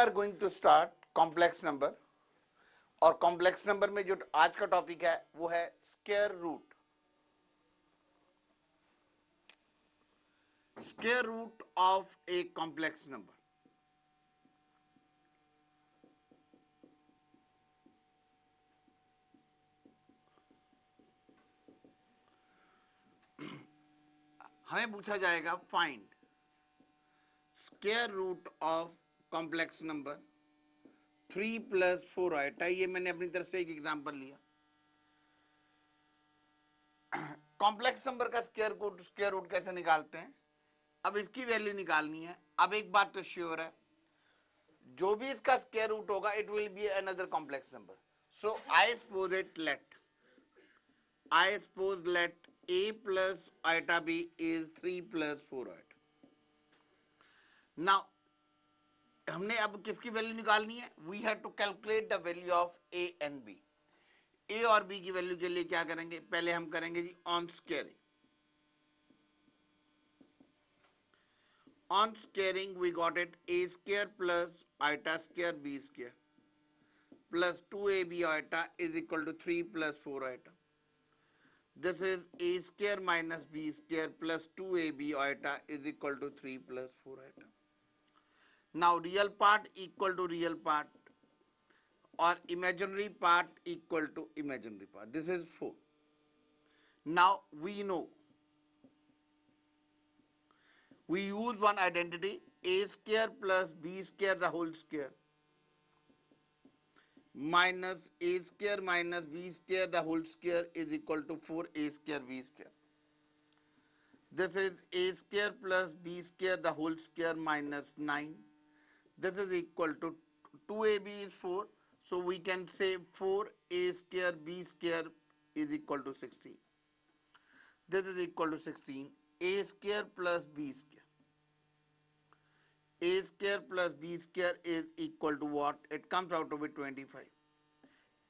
Are going to start complex number, और complex number में जो आज का टॉपिक है वो है square root. Square root of a complex number. हमें पूछा जाएगा find square root of complex number 3 + 4 iota. ये मैंने अपनी तरफ से एक एग्जांपल लिया। कॉम्प्लेक्स नंबर का स्क्वायर रूट कैसे निकालते हैं, अब इसकी वैल्यू निकालनी है। अब एक बात तो श्योर है, जो भी इसका स्क्वायर रूट होगा it will be another complex number. So I suppose let a plus iota b is 3 + 4 iota। Now हमने अब किसकी वैल्यू निकालनी है, we have to calculate the value of a and b। a और b की value के लिए क्या करेंगे, पहले हम करेंगे जी on squaring. On squaring we got it a square plus iota square b square plus 2ab iota is equal to 3 + 4 iota. This is a square minus b square plus 2ab iota is equal to 3 + 4 iota. Now real part equal to real part or imaginary part equal to imaginary part. This is 4. Now we know, we use one identity, a square plus b square the whole square minus a square minus b square the whole square is equal to 4a square b square. This is a square plus b square the whole square minus 9. This is equal to 2ab is 4. So we can say 4a square b square is equal to 16. This is equal to 16. A square plus b square. A square plus b square is equal to what? It comes out to be 25.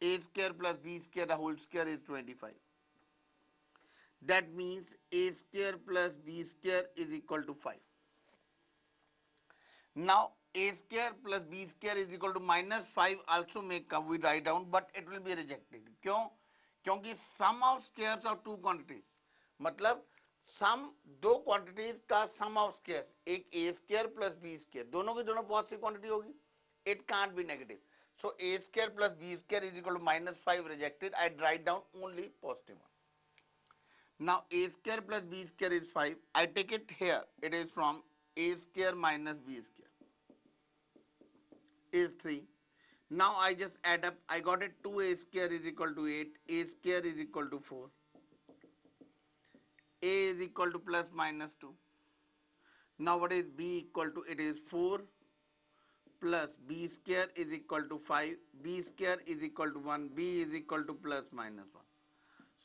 A square plus b square the whole square is 25. That means a square plus b square is equal to 5. Now a square plus b square is equal to -5 also may come, we write down, but it will be rejected. क्यों? क्योंकि sum of squares of two quantities, मतलब सम दो quantities का सम of squares, एक a square plus b square, दोनों की दोनों positive quantity होगी, it can't be negative. So a square plus b square is equal to -5, rejected. I write down only positive one. Now a square plus b square is 5. I take it here. It is from a square minus b square is 3. Now I just add up. I got it 2a square is equal to 8. A square is equal to 4. A is equal to plus minus 2. Now what is b equal to? It is 4 plus b square is equal to 5. B square is equal to 1. B is equal to plus minus 1.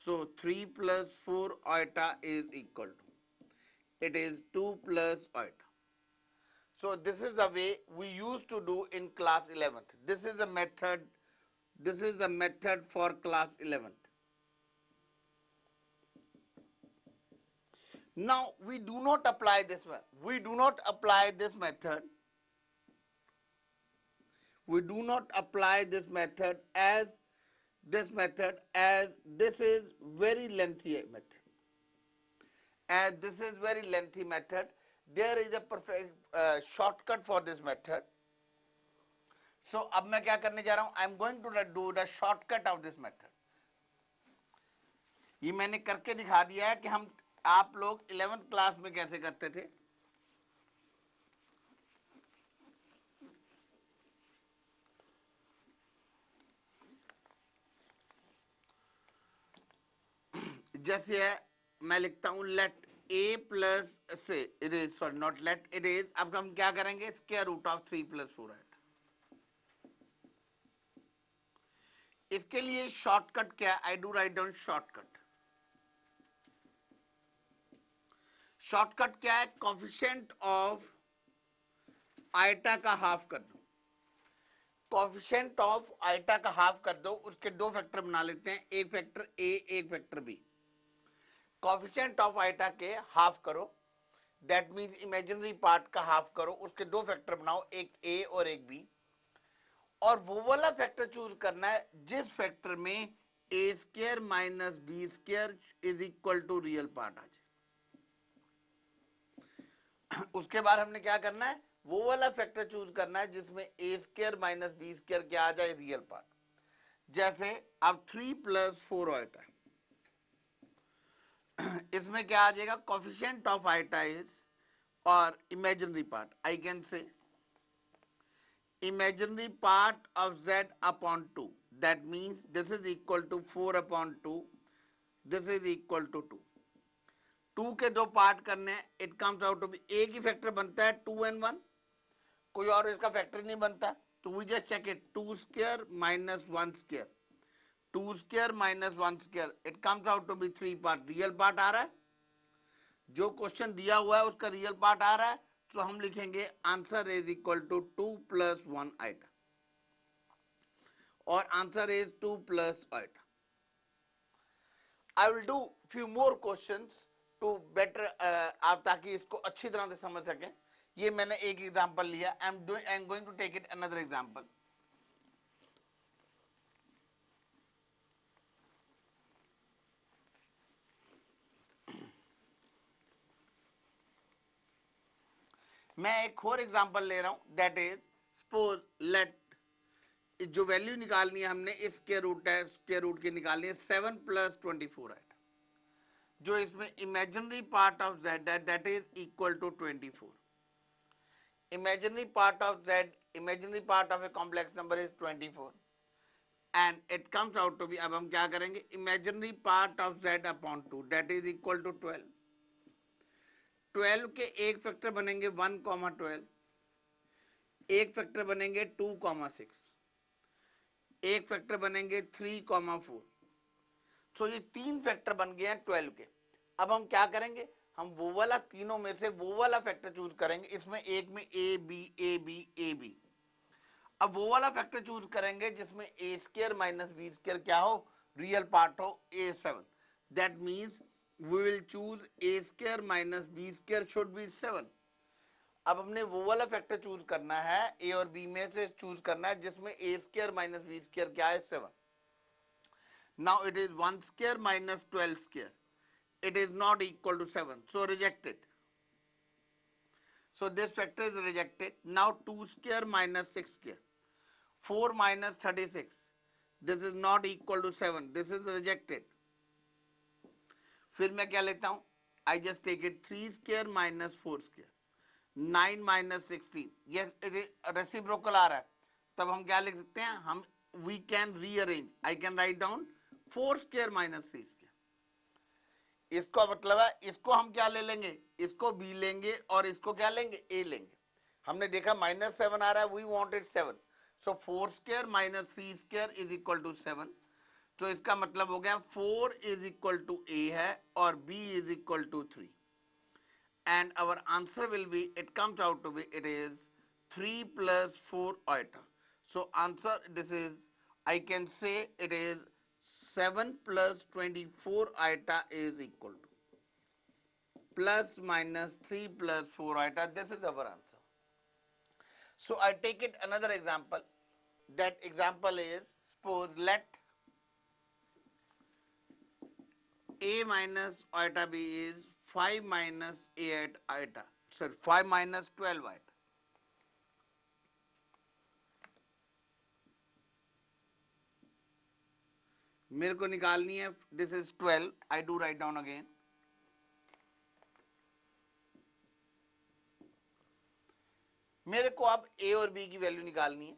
So 3 plus 4 iota is equal to, it is 2 plus iota. So this is the way we used to do in class 11th. This is the method. This is the method for class 11th. Now we do not apply this one. We do not apply this method. We do not apply this method as this is very lengthy method. As this is very lengthy method, there is a perfect shortcut for this method. So अब मैं क्या करने जा रहा हूं, I am going to do the shortcut of this method. ये मैंने करके दिखा दिया है कि हम आप लोग 11th क्लास में कैसे करते थे. जैसे है मैं लिखता हूं लेट a प्लस से, it is sorry not let, it is, अब हम क्या करेंगे, स्क्वायर रूट ऑफ 3 + 4 है. इसके लिए शॉर्टकट क्या, I do write down shortcut. Shortcut क्या है, कोफिशिएंट ऑफ आइटा का हाफ कर दो. कोफिशिएंट ऑफ आइटा का हाफ कर दो, उसके दो फैक्टर बना लेते हैं, एक फैक्टर a एक factor b. Coefficient of iota के हाफ करो, दैट मीन्स इमेजिनरी पार्ट का हाफ करो, उसके दो फैक्टर बनाओ, एक a और एक b. और वो वाला फैक्टर चूज करना है जिस फैक्टर में a square minus b square is equal to real part आ जाए। उसके बाद हमने क्या करना है, वो वाला फैक्टर चूज करना है जिसमें a square minus b square क्या आ जाए, रियल पार्ट। जैसे अब 3 प्लस 4 आइटा, इसमें क्या आ जाएगा, कोफिशिएंट ऑफ आइटा इज और इमेजिनरी पार्ट, आई कैन से imaginary part of z upon 2, that means this is equal to 4 upon 2, this is equal to 2। 2 के दो पार्ट करने हैं, it comes out to be, एक ही फैक्टर बनता है 2 and 1, कोई और इसका फैक्टर नहीं बनता, तो we just check it, 2 square minus 1 square, 2 square minus 1 square, it comes out to be 3 part, real part आ रहा है, जो क्वेश्चन दिया हुआ है उसका रियल पार्ट आ रहा है, तो हम लिखेंगे answer is equal to 2 plus 1 iota, और answer is 2 plus iota. I will do few more questions to better, आप ताकि इसको अच्छी तरह से समझ सकें। ये मैंने एक एग्जांपल लिया, I am going to take it another example. मैं एक और एग्जांपल ले रहा हूं, दैट इज सपोज लेट, जो वैल्यू निकालनी है हमने, इस स्क्वायर रूट है, स्क्वायर रूट की निकालनी है 7 प्लस 24 है, जो इसमें इमेजिनरी पार्ट ऑफ z है that is equal to 24। imaginary part of z, imaginary part of a complex number is 24 and it comes out to be, अब हम क्या करेंगे, imaginary part of z upon 2 that is equal to 12। 12 के एक factor बनेंगे 1,12, एक factor बनेंगे 2,6, एक फैक्टर बनेंगे 3,4। सो ये तीन फैक्टर बन गए हैं 12 के। अब हम क्या करेंगे, हम वो वाला तीनों में से वो वाला फैक्टर चूज करेंगे, इसमें एक में a b a b a b. अब वो वाला फैक्टर चूज करेंगे जिसमें a square minus b square क्या हो, रियल पार्ट हो, A7। That means we will choose a square minus b square should be 7। अब हमने वो वाला फैक्टर चूज करना है, ए और बी में से चूज करना है जिसमें a square minus b square क्या है, 7। Now it is 1 square minus 12 square, it is not equal to 7, so rejected, so this factor is rejected। now 2 square minus 6 square, 4 minus 36, this is not equal to 7, this is rejected। फिर मैं क्या लेता हूं, I just take it 3 square minus 4 square, 9 minus 16, yes it is reciprocal आ रहा है, तब हम क्या लिख सकते हैं, हम we can rearrange, I can write down 4 square minus 3 square। इसको मतलब है, इसको हम क्या ले लेंगे, इसको बी लेंगे और इसको क्या लेंगे, ए लेंगे। हमने देखा -7 आ रहा है, we wanted 7, so 4 square minus 3 square is equal to 7। तो इसका मतलब हो गया 4 इज इक्वल टू ए है और b is equal to 3 and our answer will be, it comes out to be, it is 3 plus 4 iota. So answer this is, I can say it is 7 plus 24 iota is equal to plus minus 3 plus 4 iota. This is our answer. So I take it another example. That example is, suppose let a minus iota b is 5 minus 8 iota. Sorry, 5 minus 12 iota. मेरे को निकालनी है, this is 12, I do write down again. मेरे को अब a और b की value निकालनी है।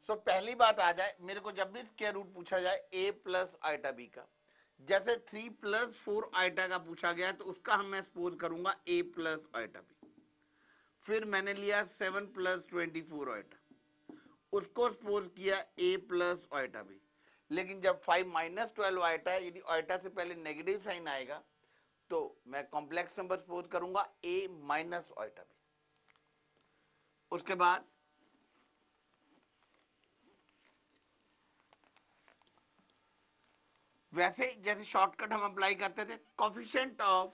सो पहली बात आ जाए, मेरे को जब भी स्क्वायर रूट पूछा जाए a प्लस आइटा b का, जैसे 3 प्लस 4 आइटा का पूछा गया तो उसका हम मैं सपोज करूंगा a प्लस आइटा b। फिर मैंने लिया 7 प्लस 24 आइटा, उसको सपोज किया a प्लस आइटा b। लेकिन जब 5 माइनस 12 आइटा है, यदि आइटा से पहले नेगेटिव साइन आएगा तो मैं कॉम्प्लेक्स नंबर सपोज करूंगा a माइनस आइटा b। उसके बाद वैसे जैसे शॉर्टकट हम अप्लाई करते थे, coefficient of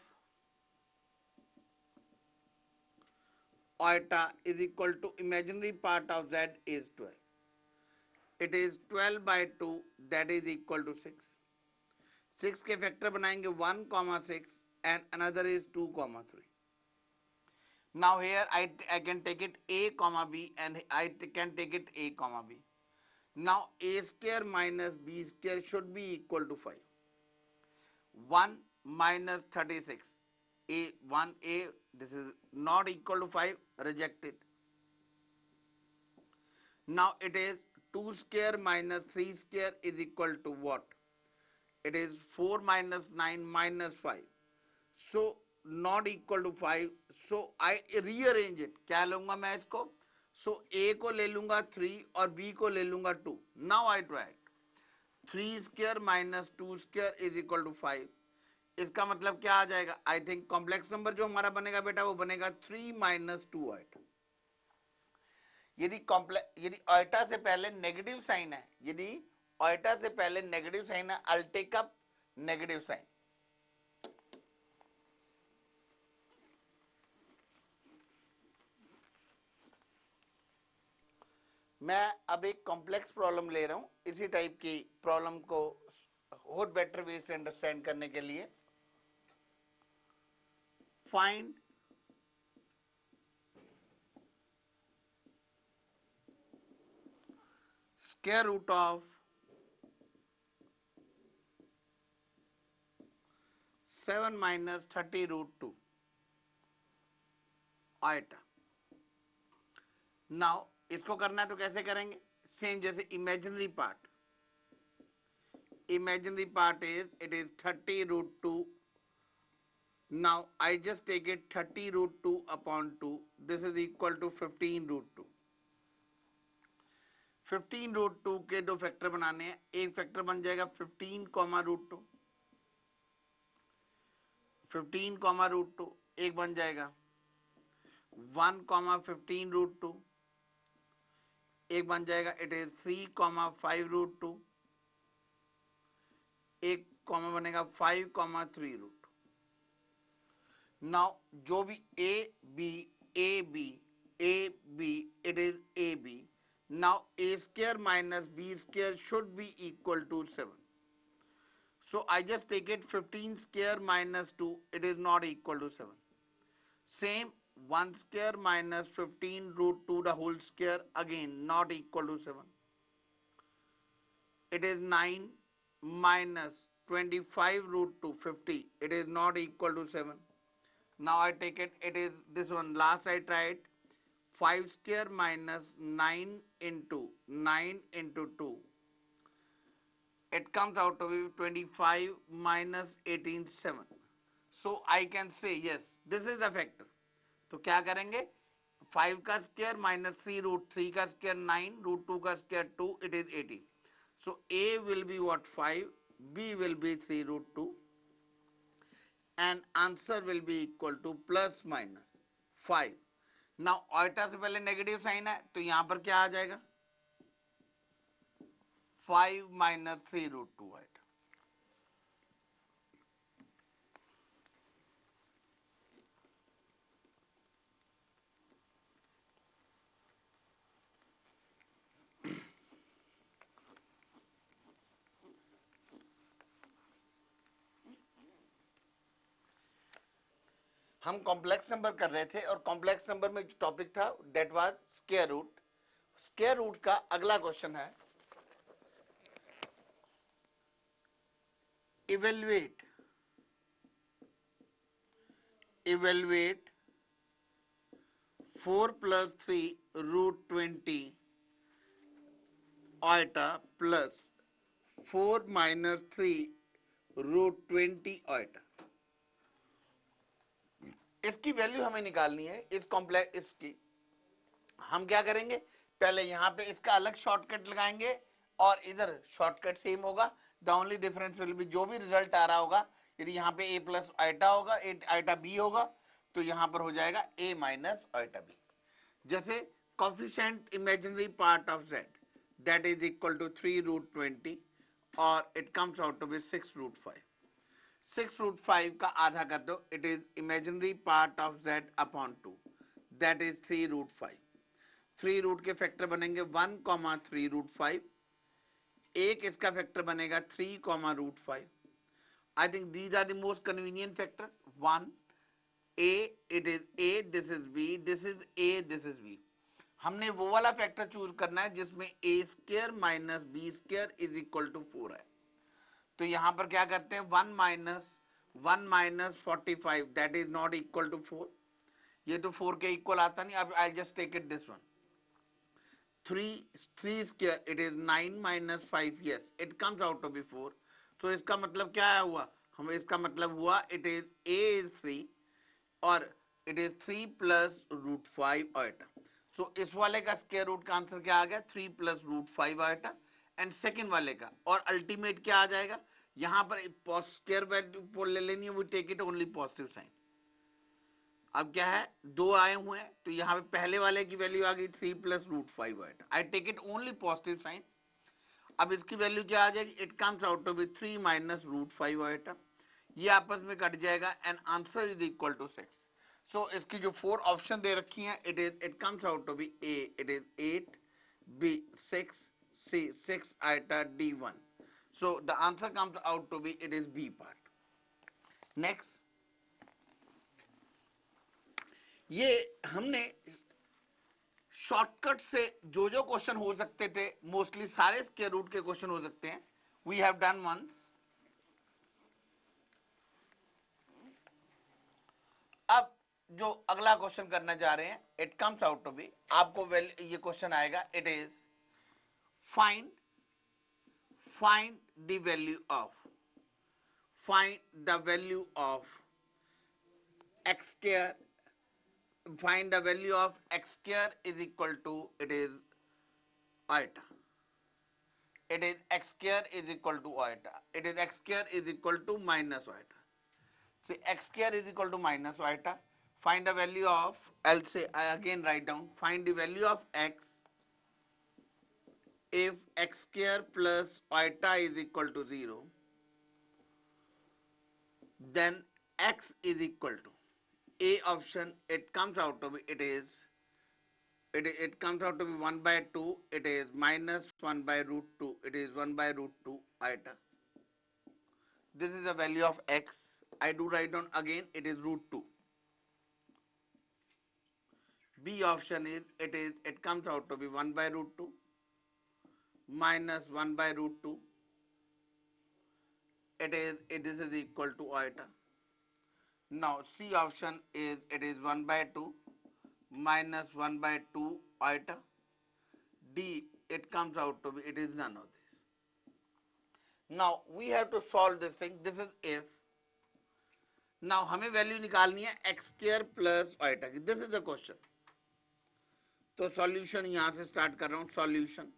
iota is equal to imaginary part of z is 12। It is 12/2 that is equal to 6. 6 के फैक्टर बनाएंगे 1,6 and another is 2,3. Now here I can take it a comma b and I can take it a comma b. Now a square minus b square should be equal to 5. 1 minus 36 a 1a, this is not equal to 5, rejected. Now it is 2 square minus 3 square is equal to what? It is 4 minus 9 minus 5. So not equal to 5. So I rearrange it. क्या लूंगा मैं इसको? So a को ले लूंगा 3 और b को ले लूंगा 2. Now I try it. 3 square minus 2 square is equal to 5. इसका मतलब क्या आ जाएगा? आई थिंक कॉम्प्लेक्स नंबर जो हमारा बनेगा बेटा वो बनेगा 3 minus 2 आइटा. यदि आइटा से पहले नेगेटिव साइन है, यदि आइटा से पहले नेगेटिव साइन है, I take up negative sign. मैं अब एक कॉम्प्लेक्स प्रॉब्लम ले रहा हूं इसी टाइप की प्रॉब्लम को और बेटर वे से अंडरस्टैंड करने के लिए. Find square root of 7 minus 30 root 2 iota. Now इसको करना है तो कैसे करेंगे? सेम जैसे imaginary part. Imaginary part is, it is 30 root 2. Now I just take it 30 root 2 upon 2. This is equal to 15 root 2. 15 root 2 के दो फैक्टर बनाने हैं. एक फैक्टर बन जाएगा 15 कॉमा रूट 2. 15 comma root 2. एक बन जाएगा 1 कॉमा 15 रूट 2. एक बन जाएगा इट इज 3 कॉमा 5 रूट 2. एक कॉमा बनेगा 5 कॉमा 3 रूट. नाउ जो भी a b it is a b. Now a square minus b square should be equal to 7. So I just take it 15 square minus 2, it is not equal to 7. Same 1 square minus 15 root 2 the whole square, again not equal to 7. It is 9 minus 25 root 2 50, it is not equal to 7. Now I take it, it is this one, last I tried 5 square minus 9 into 2. It comes out to be 25 minus 18 7. So I can say yes, this is the factor. तो क्या करेंगे? 5 का square minus 3 root 3 का square 9 root 2 का square 2, it is 18. So A will be what? 5, B will be 3 root 2 and answer will be equal to plus minus 5. Now iota से पहले negative sign है तो यहां पर क्या आ जाएगा? 5 minus 3 root 2 आइटा. हम कॉम्प्लेक्स नंबर कर रहे थे और कॉम्प्लेक्स नंबर में जो टॉपिक था that was square root. Square root का अगला क्वेश्चन है evaluate 4 plus 3 root 20 iota plus 4 minus 3 root 20 iota. इसकी वैल्यू हमें निकालनी है. इस कॉम्प्लेक्स इसकी हम क्या करेंगे? पहले यहां पे इसका अलग शॉर्टकट लगाएंगे और इधर शॉर्टकट सेम होगा. The only difference will be जो भी रिजल्ट आ रहा होगा, यदि यहाँ पे a प्लस आइटा होगा, आइटा b होगा, तो यहां पर हो जाएगा a माइनस आइटा b. जैसे coefficient imaginary part of z that is equal to 3 root 20 और it comes out to be 6 root 5. 6 root 5 का आधा कर दो, it is imaginary part of z upon 2 that is 3 root 5. 3 root के factor बनेंगे 1 comma 3 root 5 एक इसका factor बनेगा 3, √5। I think these are the most convenient factor. 1 a, it is a, this is b, this is a, this is b। हमने वो वाला factor choose करना है जिसमें a square minus b square is equal to 4 है। तो यहां पर क्या करते हैं, 1 minus 45 that is not equal to 4। ये तो 4 के इक्वल आता नहीं। अब I just take it this one, 3 square it is 9 minus 5, yes it comes out to be 4। तो इसका मतलब क्या हुआ, हम इसका मतलब हुआ इट इज a इज 3 और इट इज 3 प्लस √5 आइटा। सो इस वाले का स्क्वायर रूट का आंसर क्या आ गया, 3 प्लस √5 आइटा। एंड सेकेंड वाले का, और अल्टीमेट क्या आ जाएगा, यहां पर स्क्वायर वैल्यू ले लेनी है, we take it only positive sign. अब क्या है, 2 आए हुए हैं तो यहाँ पे पहले वाले की वैल्यू आ गई 3 plus √5 iota. I take it only positive sign. अब इसकी वैल्यू क्या आ जाएगी, it comes out to be 3 minus √5 iota. ये आपस में कट जाएगा and answer is equal to 6। So इसकी जो 4 ऑप्शन दे रखी हैं, it comes out to be a it is 8, b 6, c 6 iota, d 1। So the answer comes out to be it is b part. Next, ये हमने shortcut से जो जो क्वेश्चन हो सकते थे, मोस्टली सारे स्क्वायर रूट के क्वेश्चन हो सकते हैं, वी हैव डन वंस। अब जो अगला क्वेश्चन करना जा रहे हैं, it comes out to be, आपको ये क्वेश्चन आएगा, it is find the value of x square, find the value of x square is equal to, it is iota, it is x square is equal to iota, it is x square is equal to minus iota. Say x square is equal to minus iota. Find the value of, I'll say, I again write down, find the value of x if x square plus iota is equal to 0, then x is equal to A option, it comes out to be, it comes out to be 1 by 2, it is minus 1 by √2, it is 1 by √2 iota. This is the value of x. I do write down again, it is √2. B option is, it comes out to be 1 by √2 minus 1 by √2, this is equal to iota. Now C option is, it is 1 by 2 minus 1 by 2 iota. D, it comes out to be, it is none of this. Now we have to solve this thing. This is if. Now हमें value निकालनी है x square plus iota की। This is the question. तो solution यहां से start कर रहा हूं। Solution,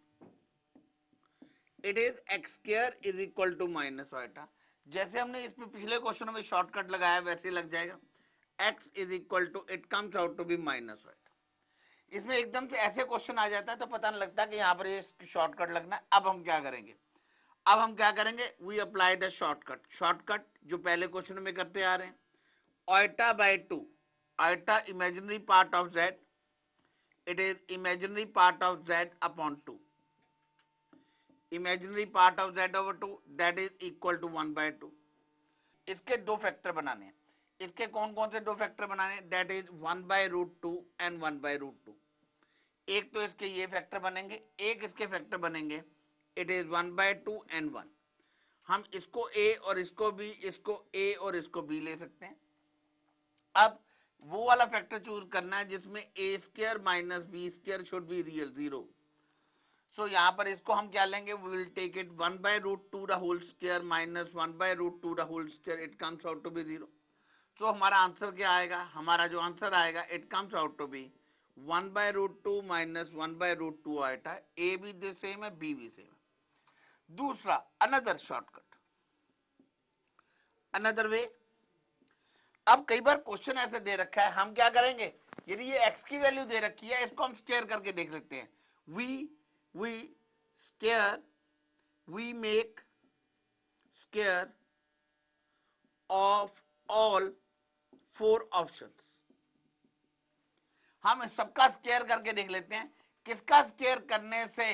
it is x square is equal to minus iota. जैसे हमने इसमें पिछले क्वेश्चन में शॉर्टकट लगाया वैसे लग जाएगा। x is equal to, it comes out to be minus iota. इसमें एकदम से ऐसे क्वेश्चन आ जाता है तो पता नहीं लगता कि यहाँ पर ये शॉर्टकट लगना है। अब हम क्या करेंगे, वी अप्लाई द शॉर्टकट जो पहले क्वेश्चन में करते आ रहे हैं। Iota by 2, iota imaginary part of z, it is imaginary part of z upon 2, imaginary part of z over 2, that is equal to 1 by 2। इसके दो फैक्टर बनाने हैं। इसके कौन कौन से दो फैक्टर बनाने हैं, that is 1 by √2 and 1 by √2। एक तो इसके ये फैक्टर बनेंगे, एक इसके फैक्टर बनेंगे, it is 1 by 2 and 1। हम इसको a और इसको b, इसको a और इसको b ले सकते हैं। अब वो वाला फैक्टर चूज करना है जिसमें a square minus b square should be real 0। सो यहां पर इसको हम क्या लेंगे, we will take it 1 by √2 the whole square minus 1 by √2 the whole square, it comes out to be 0। सो हमारा आंसर क्या आएगा, हमारा जो आंसर आएगा, it comes out to be 1 by √2 minus 1 by √2 आएगा। ए भी सेम है, बी भी सेम है। दूसरा, अनदर शॉर्टकट, अनदर वे। अब कई बार क्वेश्चन ऐसे दे रखा है, हम क्या करेंगे, यदि ये x की वैल्यू दे रखी है, इसको हम स्क्वायर करके देख सकते हैं। We make square of all 4 options. हम सबका स्क्वायर करके देख लेते हैं, किसका स्क्वायर करने से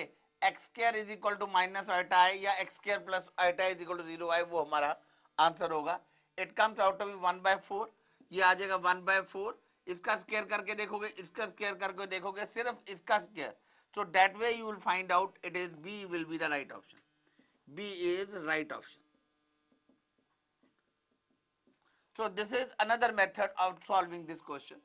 x square is equal to minus iota i या x square plus iota is equal to 0 i, वो हमारा आंसर होगा. It comes out to be 1/4. ये आ जाएगा 1/4. इसका स्क्वायर करके देखोगे, इसका स्क्वायर करके देखोगे, सिर्फ इसका square. So that way you will find out it is B will be the right option. B is right option. So this is another method of solving this question.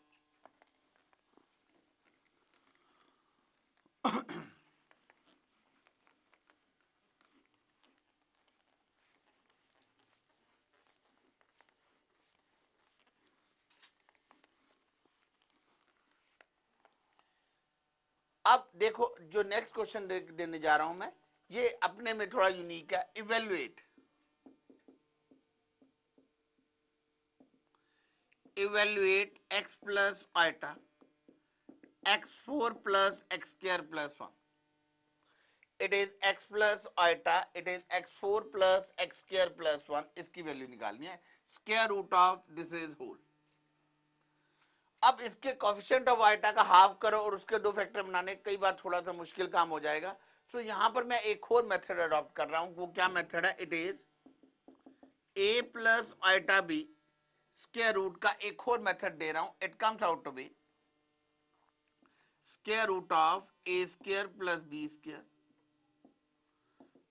अब देखो जो नेक्स्ट क्वेश्चन देने जा रहा हूं मैं, ये अपने में थोड़ा यूनिक है. Evaluate x plus iota x4 plus x square plus 1. It is x plus iota, it is x4 plus x square plus 1. इसकी वैल्यू निकालनी है. Square root of this is whole. अब इसके कोफिशिएंट ऑफ आइटा का half करो और उसके दो फैक्टर बनाने, कई बार थोड़ा सा मुश्किल काम हो जाएगा. सो यहां पर मैं एक और मेथड अडॉप्ट कर रहा हूं. वो क्या मेथड है? It is a plus iota b square root का एक और मेथड दे रहा हूं. It comes out to be square root of a square plus b square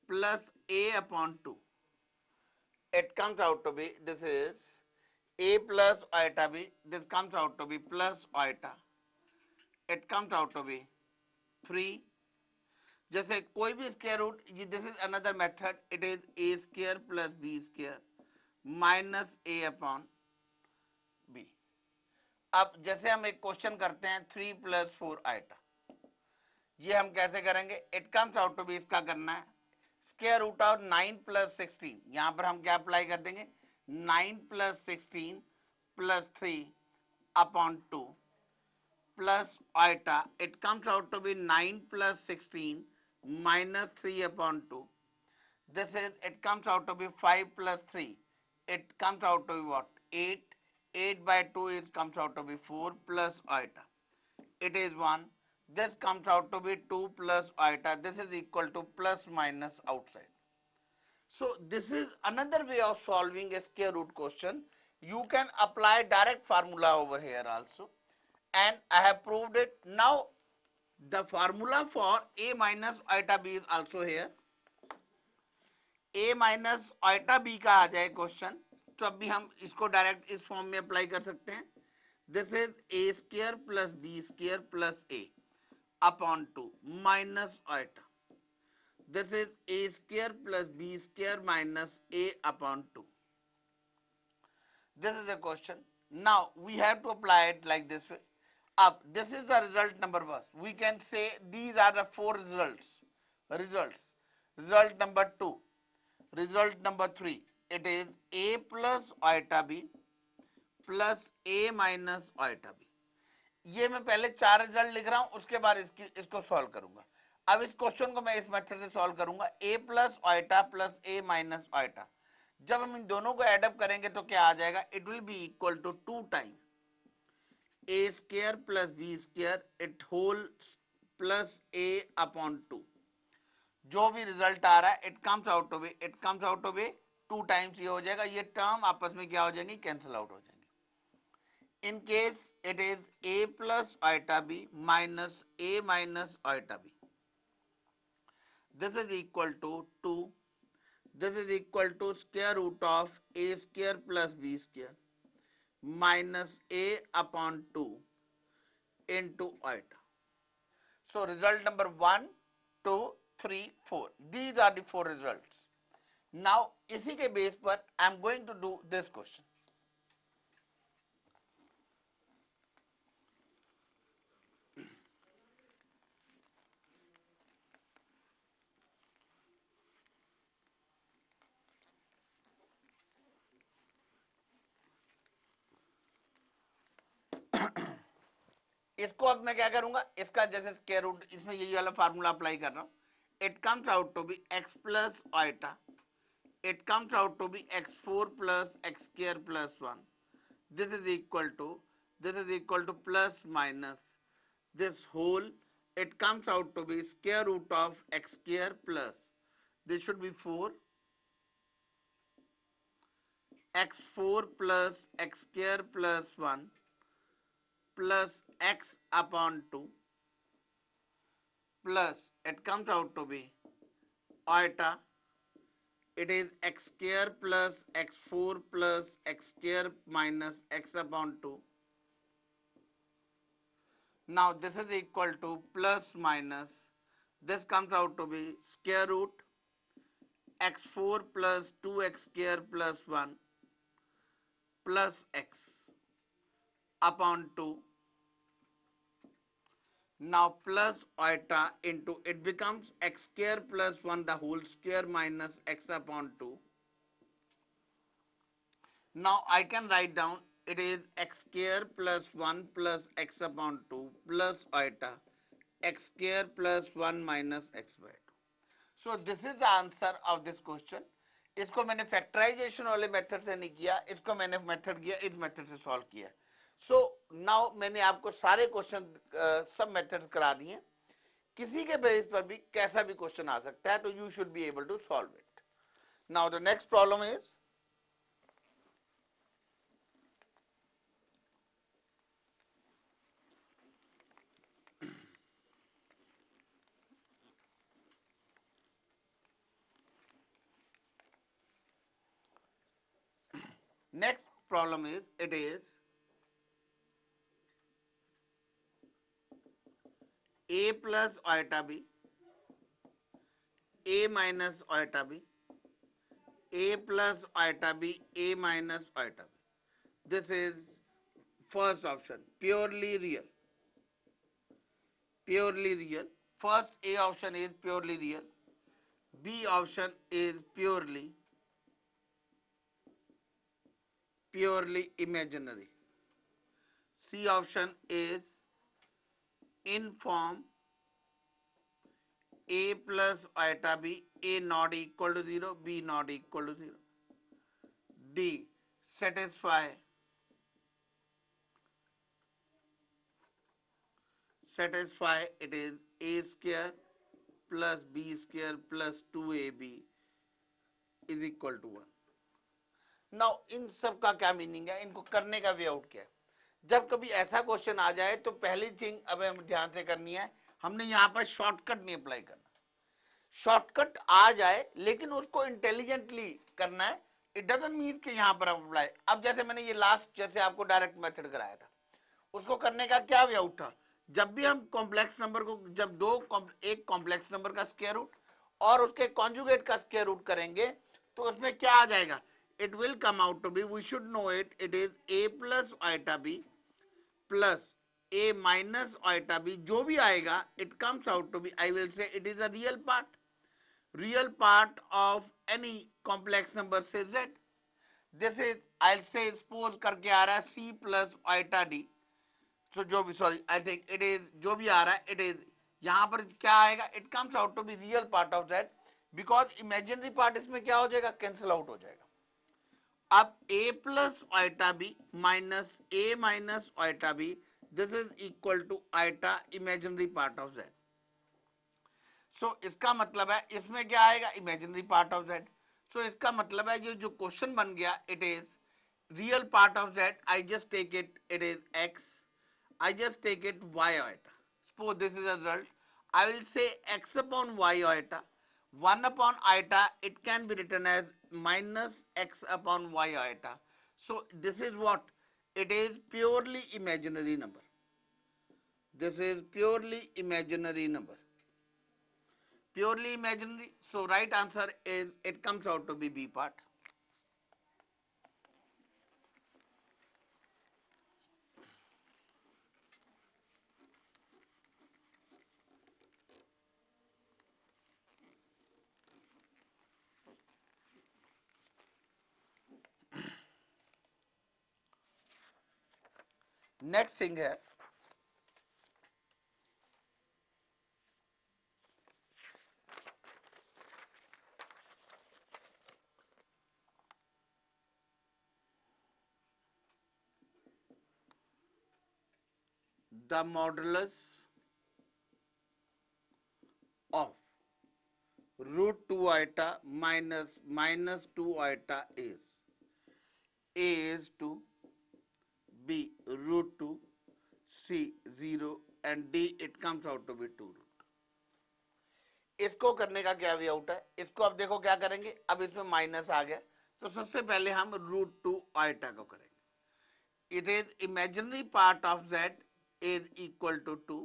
plus a upon 2. It comes out to be, this is a plus iota b, this comes out to be plus iota. It comes out to be 3. जैसे कोई भी square root, this is another method. It is a square plus b square minus a upon b. अब जैसे हम एक question करते हैं 3 + 4 iota, ये हम कैसे करेंगे? It comes out to be, इसका करना है स्क्वायर रूट ऑफ 9 + 16. यहां पर हम क्या अप्लाई कर देंगे? 9 + 16 + 3 upon 2 plus iota. It comes out to be 9 + 16 minus 3 upon 2. This is, it comes out to be 5 + 3. It comes out to be what? 8. 8/2 is comes out to be 4 plus iota. It is 1. This comes out to be 2 plus iota. This is equal to plus minus outside. So this is another way of solving a square root question. You can apply direct formula over here also, and I have proved it. Now the formula for a minus iota b is also here. a minus iota b का आ जाए question, तो अभी हम इसको direct इस form में apply कर सकते हैं. This is a square plus b square plus a upon 2 minus iota. This is a square plus b square minus a upon 2. This is a question. Now we have to apply it like this way. Up, this is the result number 1. We can say these are the 4 results. Result number 2. Result number 3. It is a plus iota b plus a minus iota b. ये मैं पहले 4 result लिख रहा हूं, उसके बाद इसको solve करूंगा. अब इस क्वेश्चन को मैं इस मेथड से सॉल्व करूंगा. a plus iota plus a minus iota, जब हम इन दोनों को एडअप करेंगे तो क्या आ जाएगा? It will be equal to 2 time a square plus b square it whole plus a upon 2. जो भी रिजल्ट आ रहा है it comes out to be 2 times ये हो जाएगा. ये टर्म आपस में क्या हो जाएंगी? कैंसिल आउट हो जाएंगे. In case it is a plus iota b minus a minus iota b. This is equal to 2. This is equal to square root of a square plus b square minus a upon 2 into iota. So result number 1, 2, 3, 4. These are the 4 results. Now इसी के base पर I am going to do this question. इसको अब मैं क्या करूंगा? इसका जैसे स्क्वायर रूट, इसमें यही वाला फार्मूला अप्लाई कर रहा हूं. It comes out to be x plus iota. It comes out to be x4 plus x square plus 1. This is equal to plus minus this whole it comes out to be square root of x square plus, this should be 4, x4 plus x square plus 1 plus x upon 2 plus, it comes out to be iota, it is x square plus x4 plus x square minus x upon 2. Now this is equal to plus minus, this comes out to be square root x4 plus 2x square plus 1 plus x upon 2. Now plus iota into, it becomes x square plus 1 the whole square minus x upon 2. Now I can write down, it is x square plus 1 plus x upon 2 plus iota x square plus 1 minus x by 2. So this is the answer of this question. इसको मैंने factorisation वाले method से नहीं किया, इसको मैंने method किया इस मेथड से सॉल्व किया. सो नाउ मैंने आपको सारे क्वेश्चन सब मेथड्स करा दिए. किसी के बेस पर भी कैसा भी क्वेश्चन आ सकता है, तो you should be able to solve it. Now the next problem is, next problem is, it is a plus iota b, a minus iota b, a plus iota b, a minus iota b. This is first option, purely real. Purely real. First A option is purely real. B option is purely imaginary. C option is in form a plus iota b, a not equal to 0, b not equal to 0. D satisfy it is a square plus b square plus 2ab is equal to 1. Now in सब का क्या meaning है, इनको करने का way out क्या है. जब कभी ऐसा क्वेश्चन आ जाए तो पहली चीज अब हमें ध्यान से करनी है, हमने यहाँ पर शॉर्टकट नहीं अप्लाई करना. शॉर्टकट आ जाए लेकिन उसको इंटेलिजेंटली करना है. इट डजंट मीन कि यहाँ पर अप्लाई. अब जैसे मैंने ये लास्ट जैसे आपको डायरेक्ट मेथड कराया था, उसको करने का क्या वे आउट था. जब भी हम कॉम्प्लेक्स नंबर को, जब एक कॉम्प्लेक्स नंबर का स्क्वायर रूट और उसके कॉन्जुगेट का स्क्वायर रूट करेंगे तो उसमें क्या आ जाएगा, it will come out to be, we should know it, it is a plus iota b plus a minus iota b. जो भी आएगा it comes out to be, I will say it is a real part of any complex number say z. This is, I'll say suppose करके आ रहा है c plus iota d. So जो भी, sorry, I think it is, जो भी आ रहा है it is, यहाँ पर क्या आएगा, it comes out to be real part of that, because imaginary part इसमें क्या हो जाएगा, cancel out हो जाएगा. अब a plus iota b minus a minus iota b, this is equal to iota imaginary part of z. So इसका मतलब है इसमें क्या आएगा, imaginary part of z. So इसका मतलब है ये जो क्वेश्चन बन गया, it is real part of z. I just take it, it is x. I just take it y iota. Suppose this is a result. I will say x upon y iota. 1 upon iota, it can be written as minus x upon y iota. So this is what? It is purely imaginary number. This is purely imaginary number. Purely imaginary. So right answer is, it comes out to be B part. Next thing है, the modulus root 2 iota minus minus 2 iota is A is 2, B root 2, C 0 and D it comes out to be 2 root। इसको करने का क्या way out है, इसको अब देखो क्या करेंगे, अब इसमें माइनस आ गया तो सबसे पहले हम रूट 2 आइटा को करेंगे। It is imaginary part of z is equal to 2,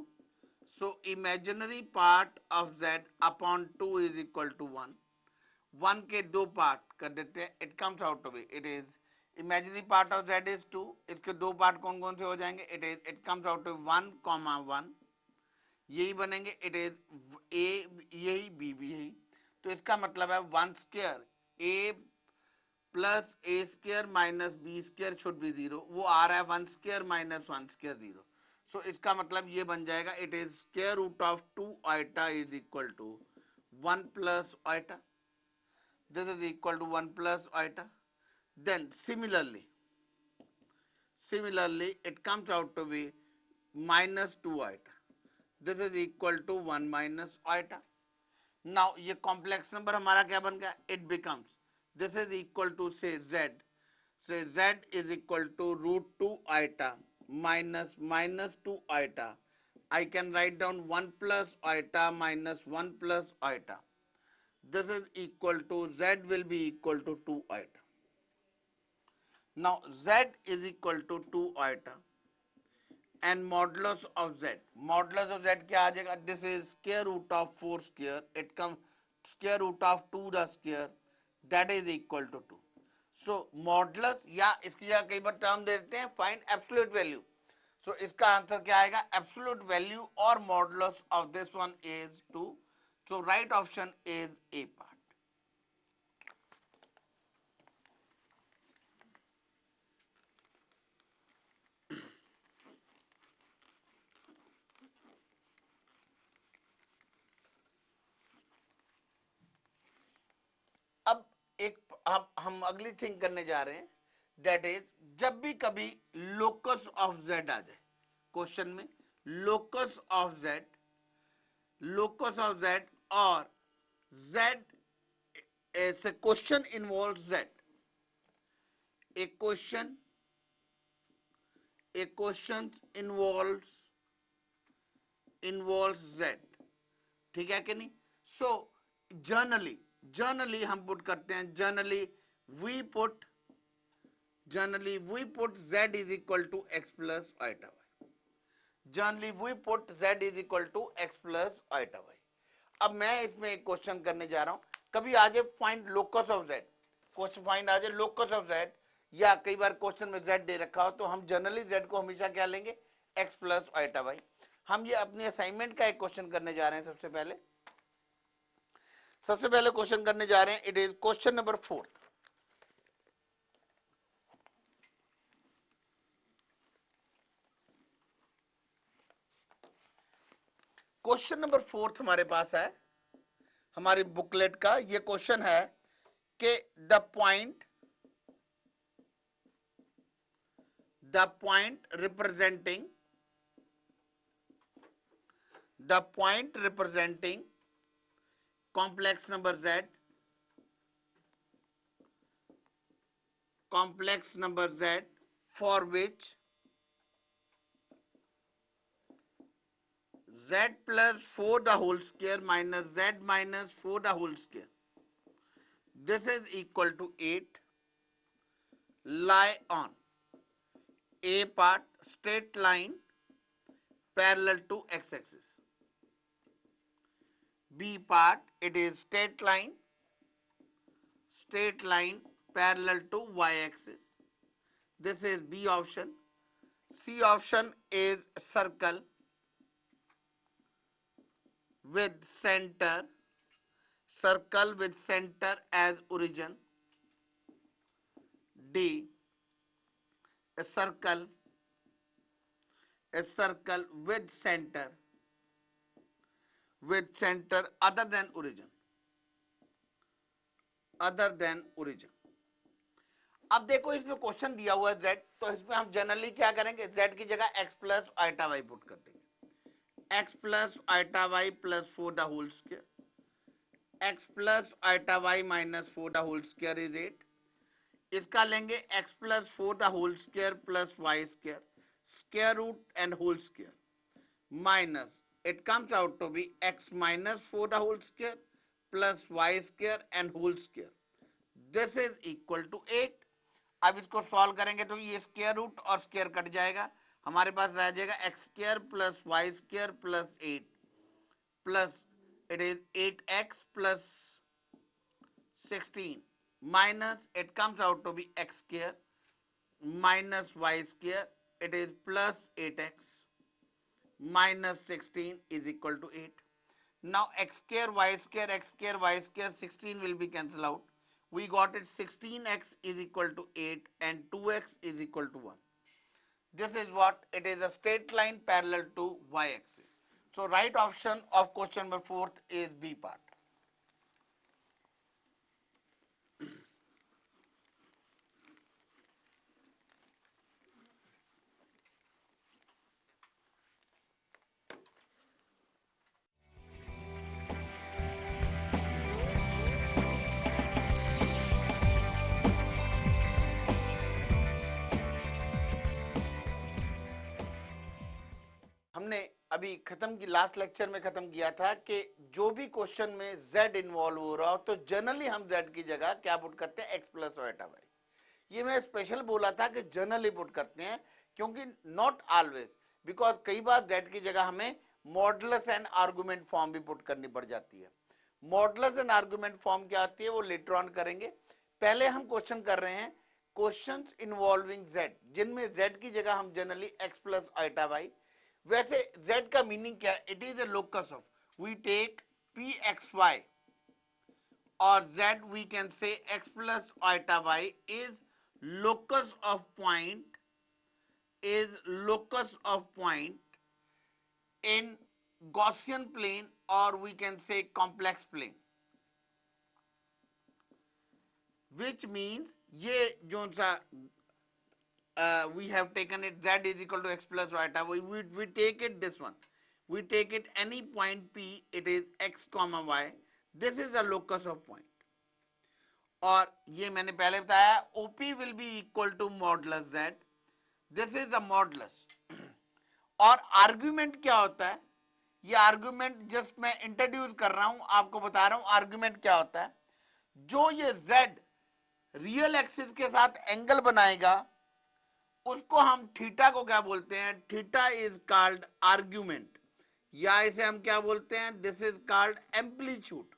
so imaginary part of z upon 2 is equal to 1। 1 के दो पार्ट कर देते हैं, it comes out to be, it is imaginary part of z is 2, इसके दो part कौन कौन से हो जाएंगे, it comes out to 1, 1 यही बनेंगे, it is a यही b भी यही, तो इसका मतलब है 1 square a plus a square minus b square should be zero, वो आ रहा है 1 square minus 1 square zero. So इसका मतलब ये बन जाएगा it is square root of 2 iota is equal to 1 plus iota, this is equal to 1 plus iota. Then similarly it comes out to be minus 2 iota, this is equal to 1 minus iota. Now ये complex number हमारा क्या बन गया, it becomes this is equal to say z is equal to root 2 iota minus minus 2 iota, I can write down 1 plus iota minus 1 plus iota, this is equal to z will be equal to 2 iota। now z is equal to 2 iota and modulus of z क्या आ जाएगा, this is square root of 4 square, it comes square root of 2 the square, that is equal to 2। so modulus या इसकी जगह कई बार term दे देते हैं find absolute value, सो इसका आंसर क्या आएगा, एब्सोल्यूट वैल्यू और modulus of this one is 2, so right option is a part. अब एक हम अगली थिंग करने जा रहे हैं, डेट इज जब भी कभी लोकस ऑफ जेड आ जाए क्वेश्चन में, लोकस ऑफ जेड और जेड से question involve Z, a question involves z, ठीक है कि नहीं। सो जर्नली हम पुट करते हैं, generally we put z is equal to x plus iota y, generally we put z is equal to x plus iota y. अब मैं इसमें एक क्वेश्चन करने जा रहा हूं, कभी आ जाए find locus of z, question find आ जाए लोकस ऑफ z, या कई बार क्वेश्चन में z दे रखा हो तो हम जनरली z को हमेशा क्या लेंगे, x प्लस आइटा वाई। हम ये अपने असाइनमेंट का एक क्वेश्चन करने जा रहे हैं। सबसे पहले क्वेश्चन करने जा रहे हैं, it is question number 4। Question number 4 हमारे पास है हमारी बुकलेट का। ये क्वेश्चन है कि the point representing complex number z for which z plus 4 the whole square minus z minus 4 the whole square, this is equal to 8, lie on a part straight line parallel to x-axis, b part it is straight line parallel to y-axis, this is b option। c option is circle with center as origin, d a circle with center other than origin। अब देखो इसमें question दिया हुआ है z, तो इसमें हम generally क्या करेंगे, z की जगह x plus iota y put कर देंगे, x plus iota y plus 4 the whole square, x plus iota y minus 4 the whole square is 8। इसका लेंगे x plus 4 the whole square plus y square square root and whole square minus it comes out to be x minus 4 the whole square plus y square and whole square. This is equal to 8. अब इसको solve करेंगे तो ये square root और square cut जाएगा, हमारे पास रह जाएगा x square plus y square plus 8 plus it is 8x plus 16 minus it comes out to be x square minus y square it is plus 8x minus 16 is equal to 8. Now x square y square x square y square 16 will be cancelled out. We got it 16x is equal to 8 and 2x is equal to 1. This is what it is, a straight line parallel to y axis. So right option of question number 4 is B part. हमने अभी खत्म की last lecture में खत्म किया था कि जो भी क्वेश्चन में z इन्वॉल्व हो रहा हो तो जनरली हम z की जगह क्या पुट करते हैं x प्लस आइटा वाई। ये मैं स्पेशल बोला था कि जनरली पुट करते हैं क्योंकि नॉट ऑलवेज, बिकॉज कई बार z की जगह हमें मॉडुलस एंड आर्गुमेंट फॉर्म भी पुट करनी पड़ जाती है। मॉडुलस एंड आर्गुमेंट फॉर्म क्या आती है वो लेटर ऑन करेंगे। पहले हम क्वेश्चन कर रहे हैं क्वेश्चंस इन्वॉल्विंग z, जिनमें z की जगह हम generally x plus iota y. वैसे z का मीनिंग क्या है? It is a locus of, we take P x y और z we can say x plus iota y is locus of point, is locus of point in Gaussian plane or we can say complex plane, which means ये जो सा we have taken it z is equal to x plus iota, we take it this one, we take it any point p, it is x comma y, this is a locus of point. और ये मैंने पहले बताया OP will be equal to modulus z, this is a modulus. और argument क्या होता है? ये आर्ग्यूमेंट जस्ट मैं इंट्रोड्यूस कर रहा हूं, आपको बता रहा हूं आर्ग्यूमेंट क्या होता है। जो ये z रियल एक्सिस के साथ एंगल बनाएगा उसको हम थीटा को क्या बोलते हैं? थीटा इज कॉल्ड आर्ग्यूमेंट, या इसे हम क्या बोलते हैं? This is called amplitude,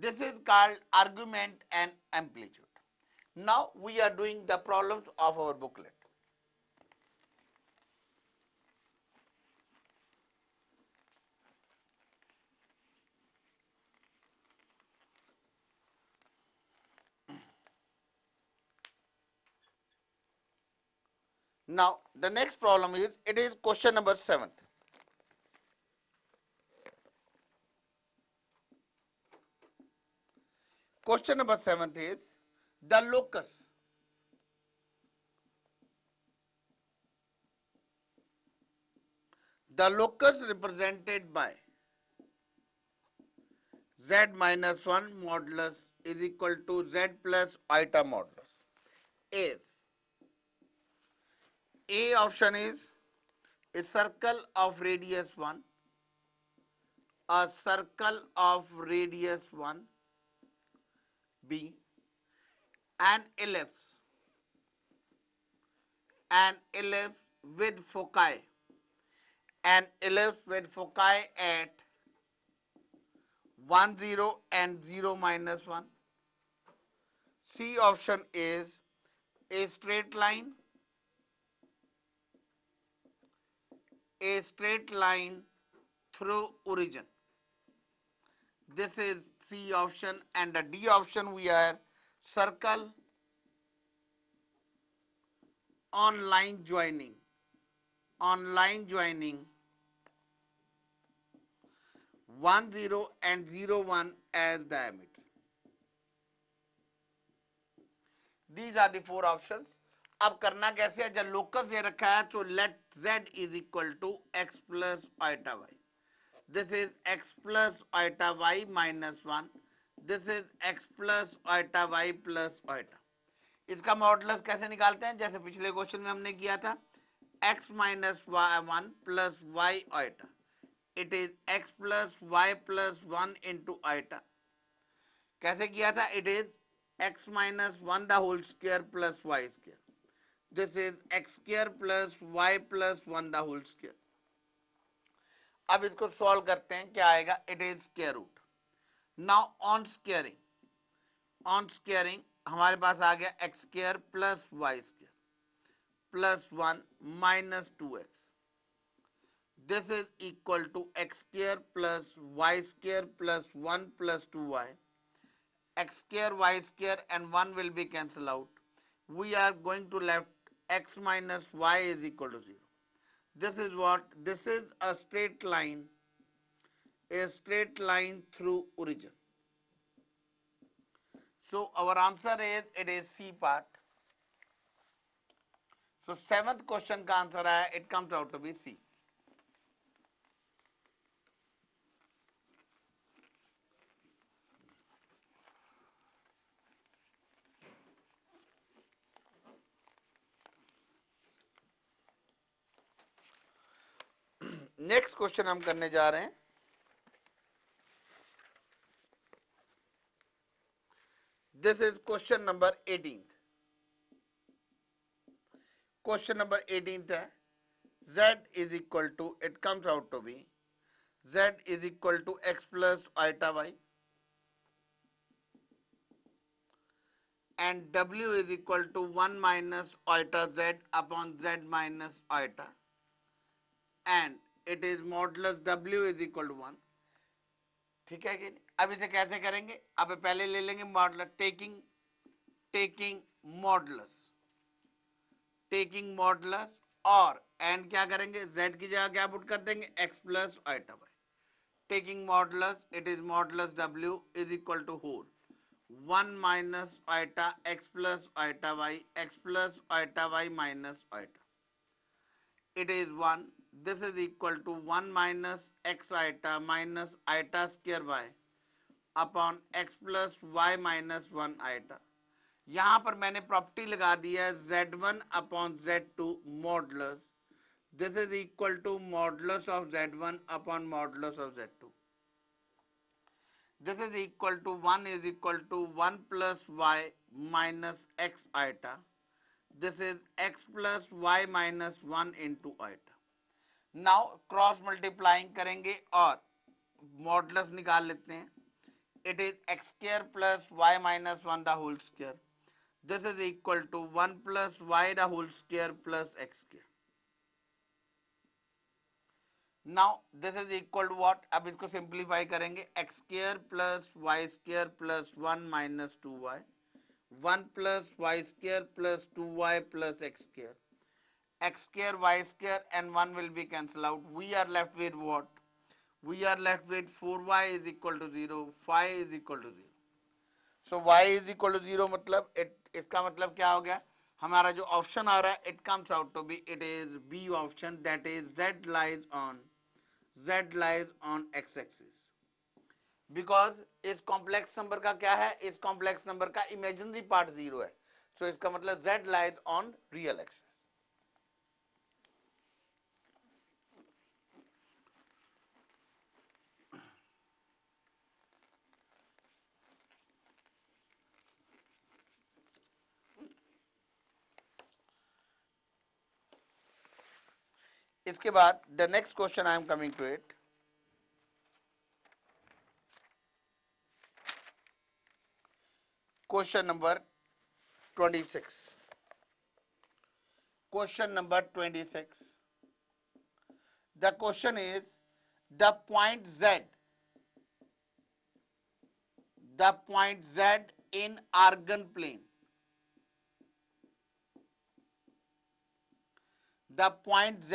this is called argument and amplitude. Now we are doing the problems of our booklet. Now the next problem is, it is question number 7th. Question number 7th is the locus represented by z minus 1 modulus is equal to z plus iota modulus is, A option is a circle of radius 1, a circle of radius 1, B, an ellipse with foci, an ellipse with foci at 1 0 and 0 minus 1. C option is a straight line through origin. This is C option, and the D option we are circle on line joining 1 0 and 0 1 as diameter. These are the 4 options. अब करना कैसे है? जब locus ये रखा है तो late z is equal to x plus iota y. This is x plus iota y minus 1. This is x plus iota y plus iota. इसका मॉडुलस कैसे निकालते हैं? जैसे पिछले क्वेश्चन में हमने किया था, x minus y one plus y iota. It is x plus y plus one into iota. कैसे किया था? It is x minus one the whole square plus y square. This is x square plus y plus one the whole square. अब इसको solve करते हैं, क्या आएगा? It is square root. Now on squaring हमारे पास आ गया x square plus y square plus one minus two x. This is equal to x square plus y square plus one plus two y. X square y square and 1 will be cancelled out. We are going to left x minus y is equal to 0. This is what? This is a straight line through origin. So our answer is, it is C part. So 7th question का answer है, it comes out to be C. Next question हम करने जा रहे हैं. This is question number 18. Question number 18 है, z is equal to, it comes out to be z is equal to x plus iota y and w is equal to 1 minus iota z upon z minus iota, and it is modulus w is equal to 1. ठीक है कि नहीं? अब इसे कैसे करेंगे? अब पहले ले लेंगे मॉडुलस, टेकिंग मॉडुलस और एंड क्या करेंगे? z की जगह क्या पुट कर देंगे? x plus iota y. Taking modulus, it is modulus w is equal to whole 1 minus iota x plus iota y, x plus iota y minus iota. It is 1. This is equal to 1 minus x iota minus iota square y upon x plus y minus 1 iota. यहाँ पर मैंने property लगा दी है z1 upon z2 modulus. This is equal to modulus of z1 upon modulus of z2. This is equal to 1 is equal to 1 plus y minus x iota. This is x plus y minus 1 into iota. Now cross multiplying करेंगे और modulus निकाल लेते हैं. It is x square plus y minus 1 the whole square. This is equal to 1 plus y the whole square plus x square. Now this is equal to what? अब इसको simplify करेंगे. x square plus y square plus 1 minus 2y, 1 plus y square plus 2y plus x square. X square, y square and 1 will be cancelled out. We are left with what? We are left with 4y is equal to 0, 5 is equal to 0. So y is equal to 0 मतलब इसका मतलब क्या हो गया? हमारा जो option आ रहा है, it comes out to be, it is B option, that is z lies on x axis. Because इस कॉम्प्लेक्स नंबर का क्या है? इस कॉम्प्लेक्स नंबर का इमेजिनरी पार्ट 0 है. सो इसका मतलब z lies on real axis. इसके बाद the next question I am coming to it. Question number 26. Question number 26. The question is the point Z in argon plane. The point Z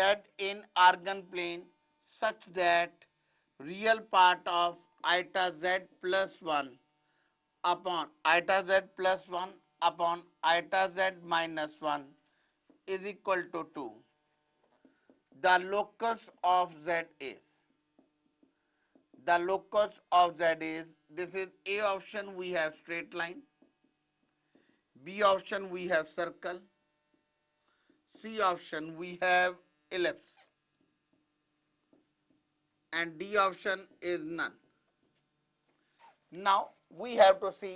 in argon plane such that real part of iota Z plus 1 upon iota z plus 1 upon iota z minus 1 is equal to 2. The locus of z is. the locus of Z is, this is A option, we have straight line, B option we have circle, C option we have ellipse, and D option is none. Now we have to see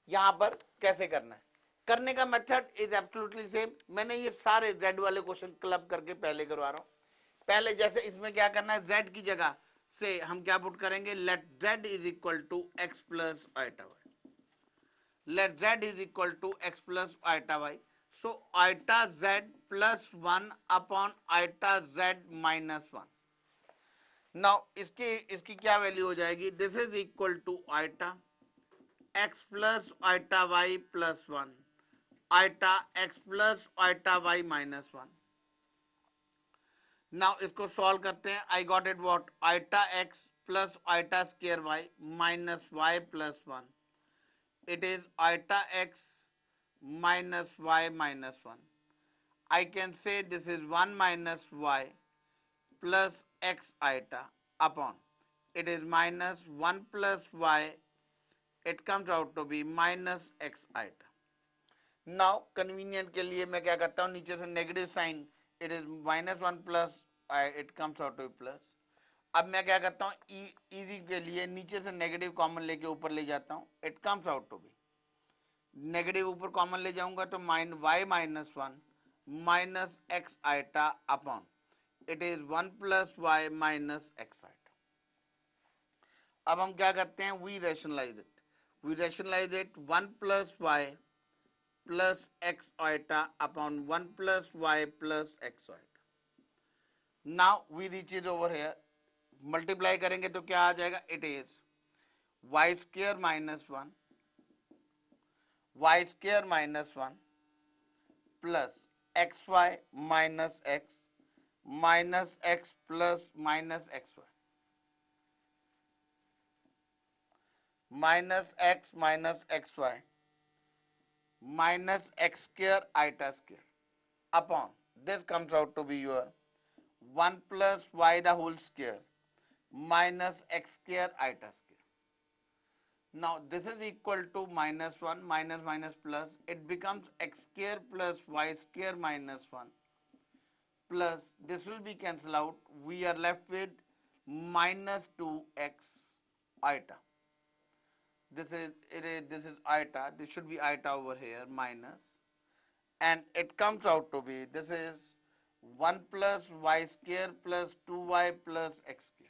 यहाँ पर कैसे करना है. करने का method is absolutely same. मैंने ये सारे z वाले क्वेश्चन क्लब करके पहले करवा रहा हूँ. पहले जैसे इसमें क्या करना है, z की जगह से हम क्या पुट करेंगे, let z is equal to x plus iota y. Let z is equal to x plus iota y. So iota z plus 1 upon iota z minus 1. Now इसकी क्या वैल्यू हो जाएगी, this is equal to iota x plus iota y plus 1 iota x plus iota y minus 1. Now इसको solve करते हैं. I got it what, iota x plus iota square Y minus y plus 1. It is iota x minus y minus 1. I can say this is 1 minus y plus x iota upon, it is minus 1 plus y, it comes out to be minus x iota. Now convenient के लिए मैं क्या करता हूँ, नीचे से negative sign, it is minus 1 plus it comes out to be plus. अब मैं क्या करता हूँ, इजी के लिए नीचे से नेगेटिव कॉमन लेके ऊपर ले जाता हूँ, it comes out to be, negative ऊपर कॉमन ले जाऊंगा तो y minus 1 minus x iota upon, it is 1 plus y minus x iota. अब हम क्या करते हैं, we rationalise it 1 plus y plus x iota upon 1 plus y plus x iota. Now we reaches over here, multiply करेंगे तो क्या आ जाएगा, it is y square minus 1 y square minus 1 plus xy minus x plus minus xy minus x minus xy minus x square iota square upon, this comes out to be your 1 plus y the whole square minus x square iota square. Now this is equal to minus 1 minus minus plus, it becomes x square plus y square minus 1 plus, this will be cancelled out, we are left with minus 2x iota. This is iota, this should be iota over here, minus, and it comes out to be, this is 1 plus y square plus 2y plus x square.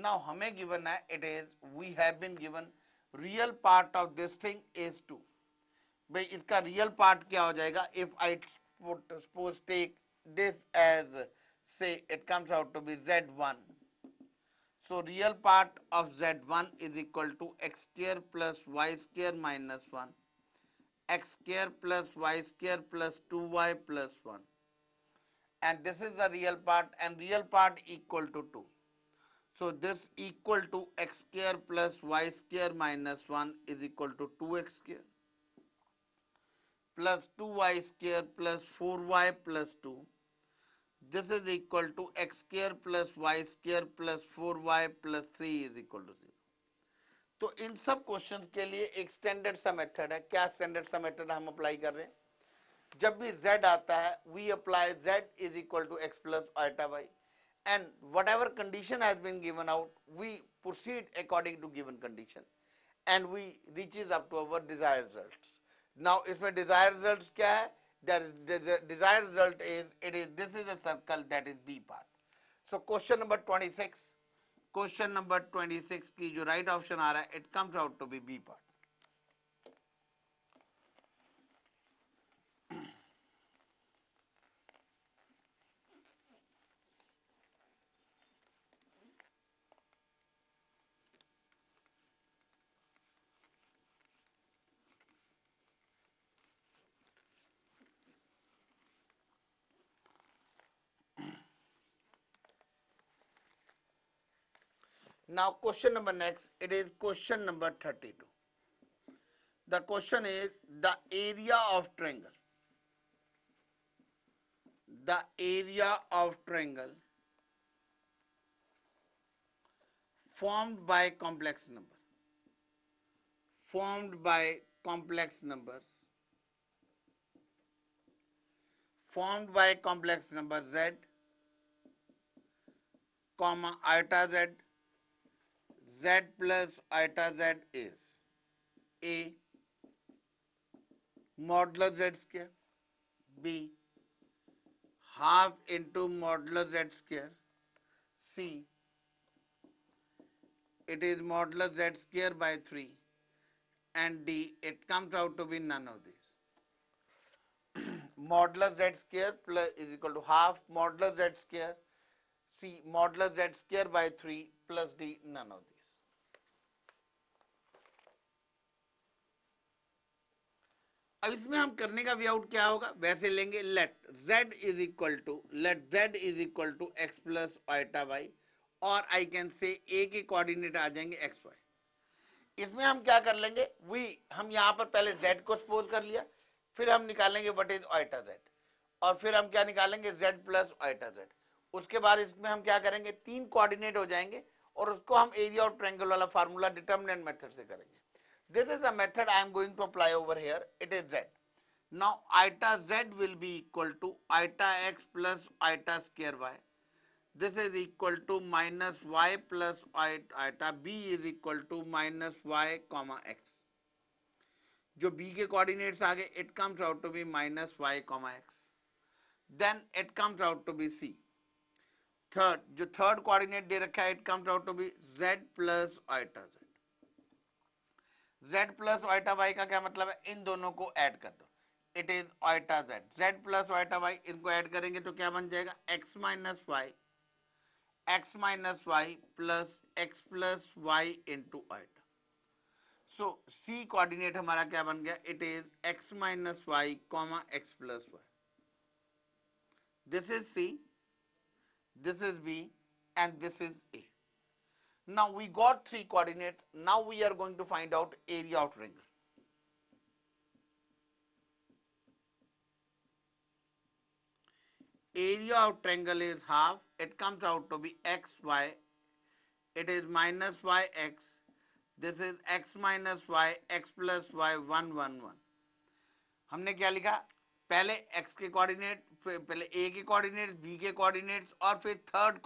Now हमें given है, it is, we have been given real part of this thing is 2. भाई इसका real part क्या हो जाएगा, if I suppose take this as, say it comes out to be z1, so real part of z1 is equal to x square plus y square minus 1 x square plus y square plus 2y plus 1, and this is the real part, and real part equal to 2. So this equal to x square plus y square minus 1 is equal to 2x square plus 2y square plus 4y plus 2. This is equal to x square plus y square plus 4y plus 3 is equal to 0. तो इन सब questions के लिए एक standard सा method है. क्या standard सा method हम अप्लाई कर रहे हैं, जब भी z आता है we apply z is equal to x plus iota y, and whatever condition has been given out, we proceed according to given condition and we reaches up to our desired results. Now इसमें desired results क्या है, that is desired result is, it is, this is a circle, that is B part. So question number 26 की जो right option आ रहा है, it comes out to be B part. Now question number next, it is question number 32. The question is the area of triangle. formed by complex number, formed by complex numbers, formed by complex number z, comma iota z, z plus iota z is a modulo z square, b half into modulo z square, c it is modulo z square by 3, and d it comes out to be none of these. Modulo z square plus is equal to half modulo z square, c modulo z square by 3 plus d none of these. अब इसमें हम करने का way out क्या होगा, वैसे लेंगे let z is equal to x plus iota y, और आई कैन से a के कोऑर्डिनेट आ जाएंगे एक्स वाई। इसमें हम क्या कर लेंगे, हम यहाँ पर पहले z को सपोज कर लिया, फिर हम निकालेंगे व्हाट इज आइटा z, और फिर हम क्या निकालेंगे z प्लस आइटा z। उसके बाद इसमें हम क्या करेंगे, तीन कोऑर्डिनेट हो जाएंगे और उसको हम एरिया ऑफ ट्रायंगल वाला फार्मूला डिटरमिनेंट मेथड से करेंगे। This is a method I am going to apply over here. It is z. Now iota z will be equal to iota x plus iota square y. This is equal to minus y plus iota b is equal to minus y comma x. जो b के coordinates आ गए, it comes out to be minus y comma x. Then it comes out to be c. जो third coordinate दे रखा है, it comes out to be z plus iota z. z plus iota y का क्या मतलब है, इन दोनों को add कर दो, it is iota z, z plus iota y, इनको ऐड करेंगे तो क्या बन जाएगा, x minus y plus y into iota. So c coordinate हमारा क्या बन गया, it is x minus y comma x plus y. This is c, this is b, and this is a. Now we got three coordinates. Now we are going to find out area of triangle. Area of triangle is half. It comes out to be xy. It is minus yx. This is x minus y, x plus y 1 1 1. हमने क्या लिखा, पहले x के coordinate, पहले a के coordinate, b के coordinates, और फिर थर्ड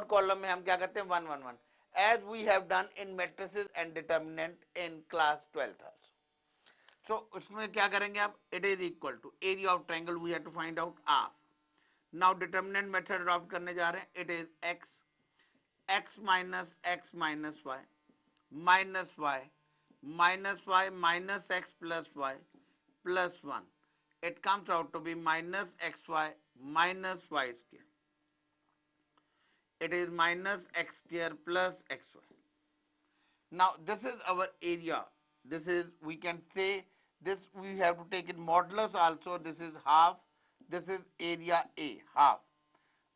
कॉलम में हम क्या करते हैं, 1 1 1, as we have done in matrices and determinant in class 12th also. So उसमें क्या करेंगे आप, it is equal to area of triangle we have to find out r. Now determinant method adopt करने जा रहे हैं, it is x minus y minus y minus x plus y plus 1. It comes out to be minus xy minus y square. It is minus x square plus xy. Now this is our area. This is, we can say this, we have to take it modulus also. This is half. This is area A, half.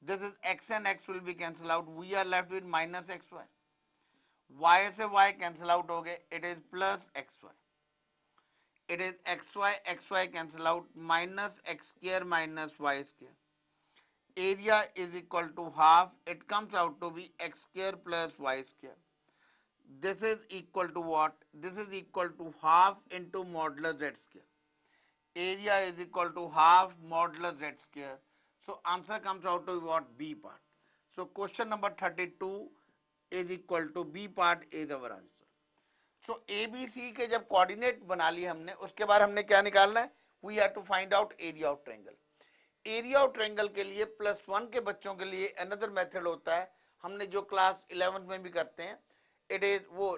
This is x and x will be cancelled out. We are left with minus xy. Y से y cancel out हो गए. It is plus xy. It is xy cancel out, minus x square minus y square. Area is equal to half. It comes out to be x square plus y square. This is equal to what? This is equal to half into modulo z square. Area is equal to half modulo z square. So answer comes out to what? B part. So question number 32 is equal to B part is our answer. So A B C के जब coordinate बना लिए हमने, उसके बाद हमने क्या निकालना है, we have to find out area of triangle. Area of triangle के लिए +1 के बच्चों के लिए अनदर मेथड होता है, हमने जो क्लास 11 में भी करते हैं, इट इज वो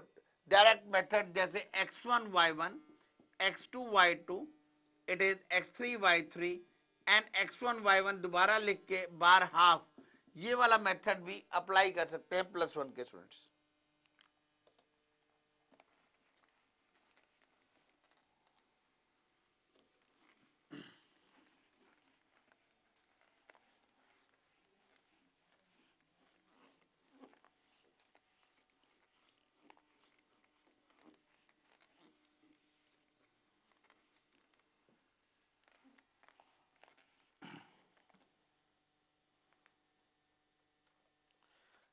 डायरेक्ट मेथड, जैसे x1 y1 x2 y2, it is x3 y3 and x1 y1 दोबारा लिख के बार हाफ, ये वाला मेथड भी अप्लाई कर सकते हैं +1 के students.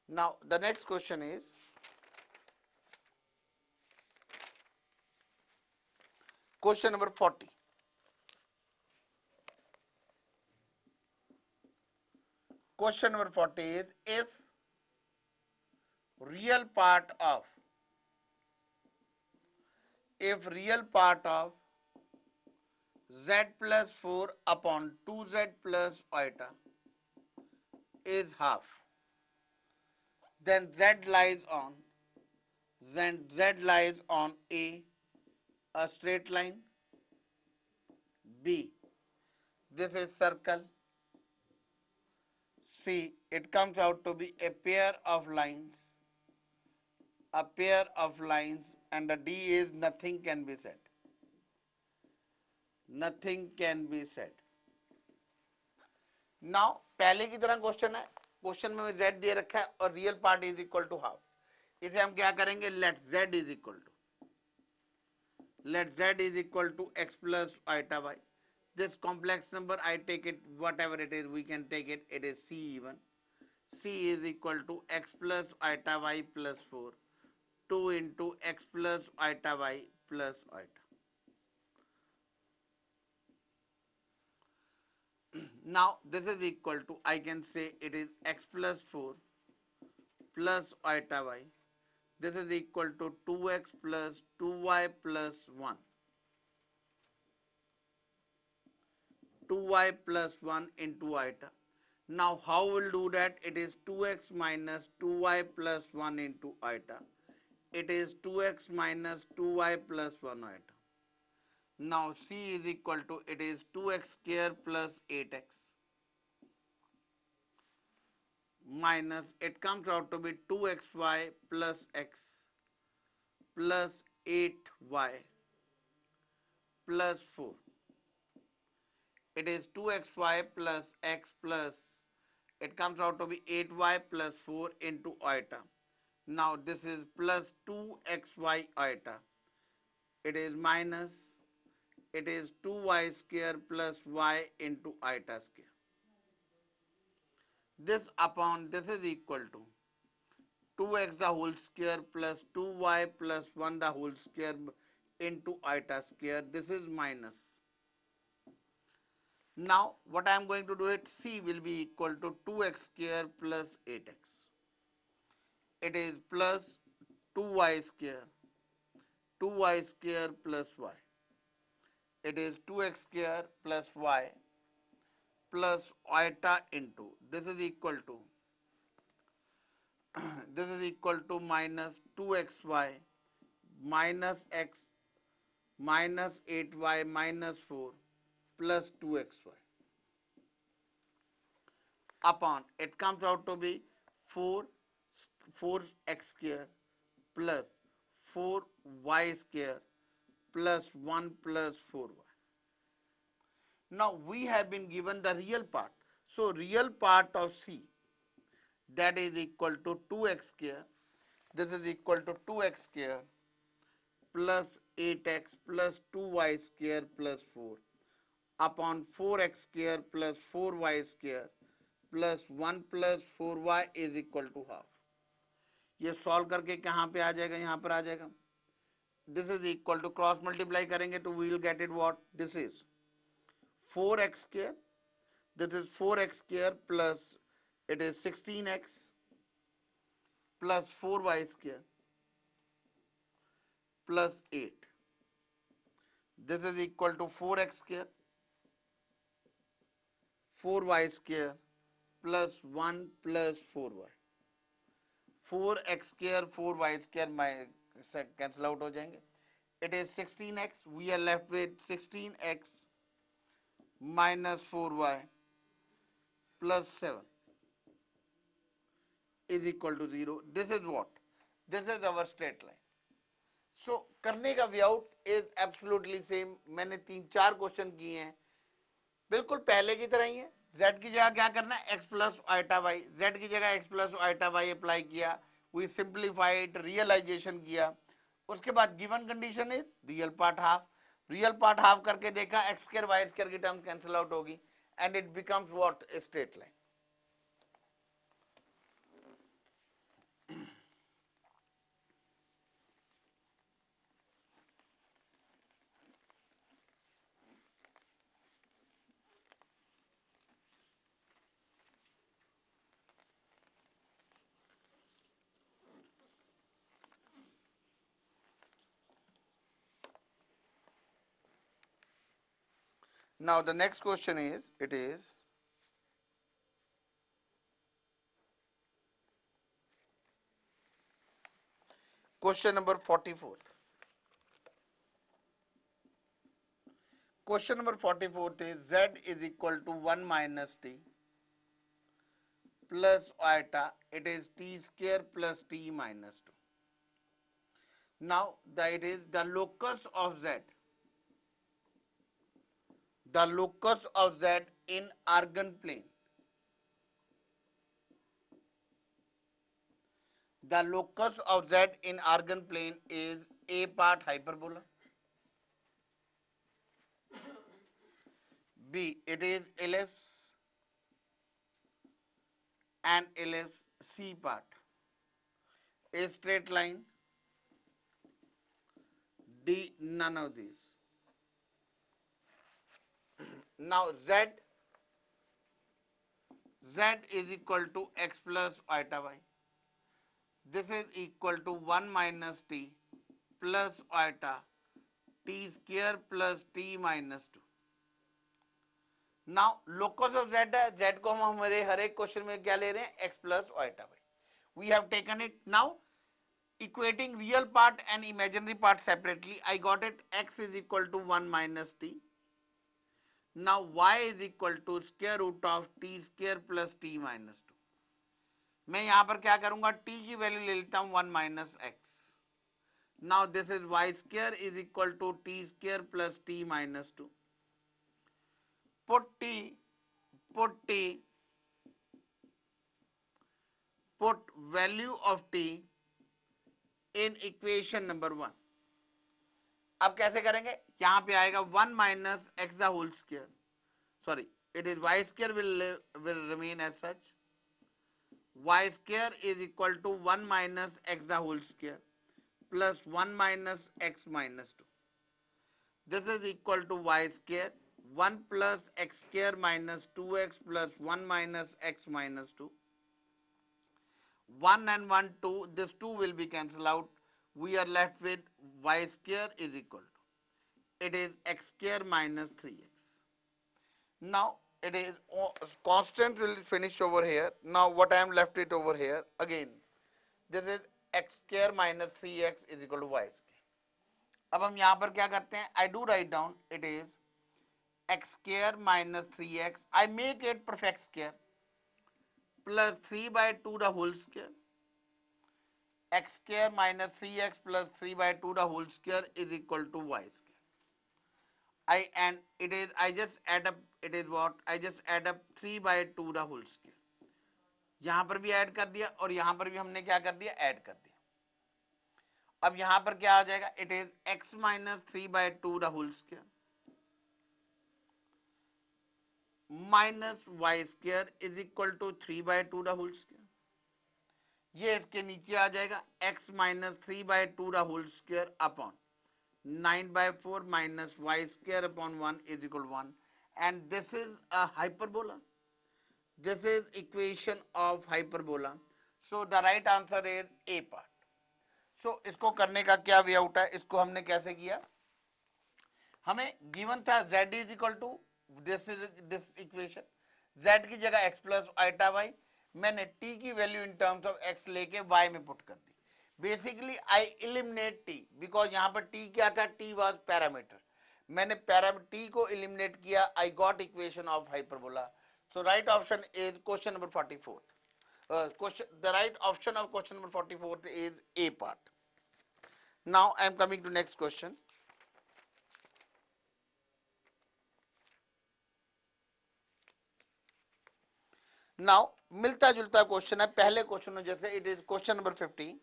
Now the next question is question number 40. Question number 40 is real part of if real part of z plus 4 upon 2z plus iota is half, then z lies on a straight line, b, this is circle, c, it comes out to be a pair of lines, and the d is nothing can be said. Nothing can be said. Now पहले की तरह question है, question में z दे रखा है और real part is equal to half. इसे हम क्या करेंगे, let z is equal to x plus iota y. This complex number I take it whatever it is, we can take it, it is c even. c is equal to x plus iota y plus 4 2 into x plus iota y plus iota. Now this is equal to, I can say it is x plus 4 plus iota y. This is equal to 2x plus 2y plus 1. 2y plus 1 into iota. Now how we'll do that? It is 2x minus 2y plus 1 into iota. It is 2x minus 2y plus 1 iota. Now c is equal to, it is 2x square plus 8x minus, it comes out to be 2xy plus x plus 8y plus 4. It is 2xy plus x plus, it comes out to be 8y plus 4 into iota. Now this is plus 2xy iota. It is minus, it is 2y square plus y into iota square. This upon this is equal to 2x the whole square plus 2y plus 1 the whole square into iota square. This is minus. Now what I am going to do it, c will be equal to 2x square plus 8x. It is plus 2y square plus y. It is 2x square plus y plus iota into, this is equal to minus 2xy minus x minus 8y minus 4 plus 2xy upon, it comes out to be 4x square plus 4y square plus 1 plus 4y. Now we have been given the real part. So real part of c, that is equal to 2x square. This is equal to 2x square plus 8x plus 2y square plus 4 upon 4x square plus 4y square plus 1 plus 4y is equal to half. ये solve करके कहाँ पे आ जाएगा, यहाँ पर आ जाएगा. This is equal to, cross multiply करेंगे तो we will get it what, this is 4x square, this is 4x square plus it is 16x plus 4y square plus 8. This is equal to 4x square 4y square plus 1 plus 4y. 4x square 4y square cancel out हो जाएंगे. It is 16x, we are left with 16x minus 4y plus 7 is equal to 0. This is what? This is our straight line. So करने का way out is absolutely same. मैंने 3-4 question किए हैं बिल्कुल पहले की तरह ही है. z की जगह क्या करना है, x plus iota y. z की जगह x plus iota y apply किया, वी सिंप्लीफाइड, रियलाइजेशन किया. उसके बाद given condition is real part half. Real part half करके देखा, एक्स स्क्वायर वाई स्क्वायर की टर्म कैंसिल आउट होगी and it becomes what, straight line. Now the next question is, it is question number 44. Question number 44 is z is equal to 1 minus t plus iota. It is t square plus t minus 2. Now it is the locus of z. The locus of z in Argand plane. The locus of z in Argand plane is a part hyperbola. B, it is ellipse and ellipse. C part, a straight line. D, none of these. Now z is equal to x plus iota y. This is equal to 1 minus t plus iota t square plus t minus 2. Now locus of z है, z को हम हमारे हर एक question में क्या ले रहे हैं, x plus iota y. We have taken it. Now equating real part and imaginary part separately, I got it. X is equal to 1 minus t. Now y is equal to square root of t square plus t minus 2. मैं यहां पर क्या करूंगा, t की value ले लेता हूं 1 minus x. Now this is y square is equal to t square plus t minus 2. Put value of t in equation number 1. अब कैसे करेंगे, यहां पे आएगा 1 minus x the whole square. Sorry, it is y square will remain as such. Y square is equal to 1 minus x the whole square plus 1 minus x minus 2. This is equal to y square 1 plus x square minus 2x plus 1 minus x minus 2. 1 and 1 2, this 2 will be cancelled out. We are left with y square is equal to, it is x square minus 3x. Now it is constant will finish over here. Now what I am left with over here again, this is x square minus 3x is equal to y square. अब हम यहाँ पर क्या करते हैं, I do write down, it is x square minus 3x, I make it perfect square, plus 3 by 2 the whole square. X square minus 3x plus 3 by 2 the whole square is equal to y square. I just add up, it is what, I just add up 3 by 2 the whole square. यहां पर भी add कर दिया और यहां पर भी हमने क्या कर दिया, ऐड कर दिया. अब यहां पर क्या आ जाएगा, it is x minus 3 by 2 the whole square minus y square is equal to 3 by 2 the whole square. ये इसके नीचे आ जाएगा x minus 3 by 2 the whole square upon 9 by 4 minus y square upon 1 is equal to 1. And this is a hyperbola. This is equation of hyperbola. So the right answer is A part. So इसको करने का क्या way out है, इसको हमने कैसे किया, हमें गिवन था z is equal to this equation, z की जगह x plus iota y, मैंने t की value in terms of x लेके y में पुट कर दी. Basically I eliminate t because यहाँ पर t क्या था, t वाज पैरामीटर. मैंने t को एलिमिनेट किया, I got equation of hyperbola. So right option is question number 44. The right option of question number 44 is A part. Now I am coming to next question. Now मिलता जुलता question है पहले question जैसे, it is question number 50.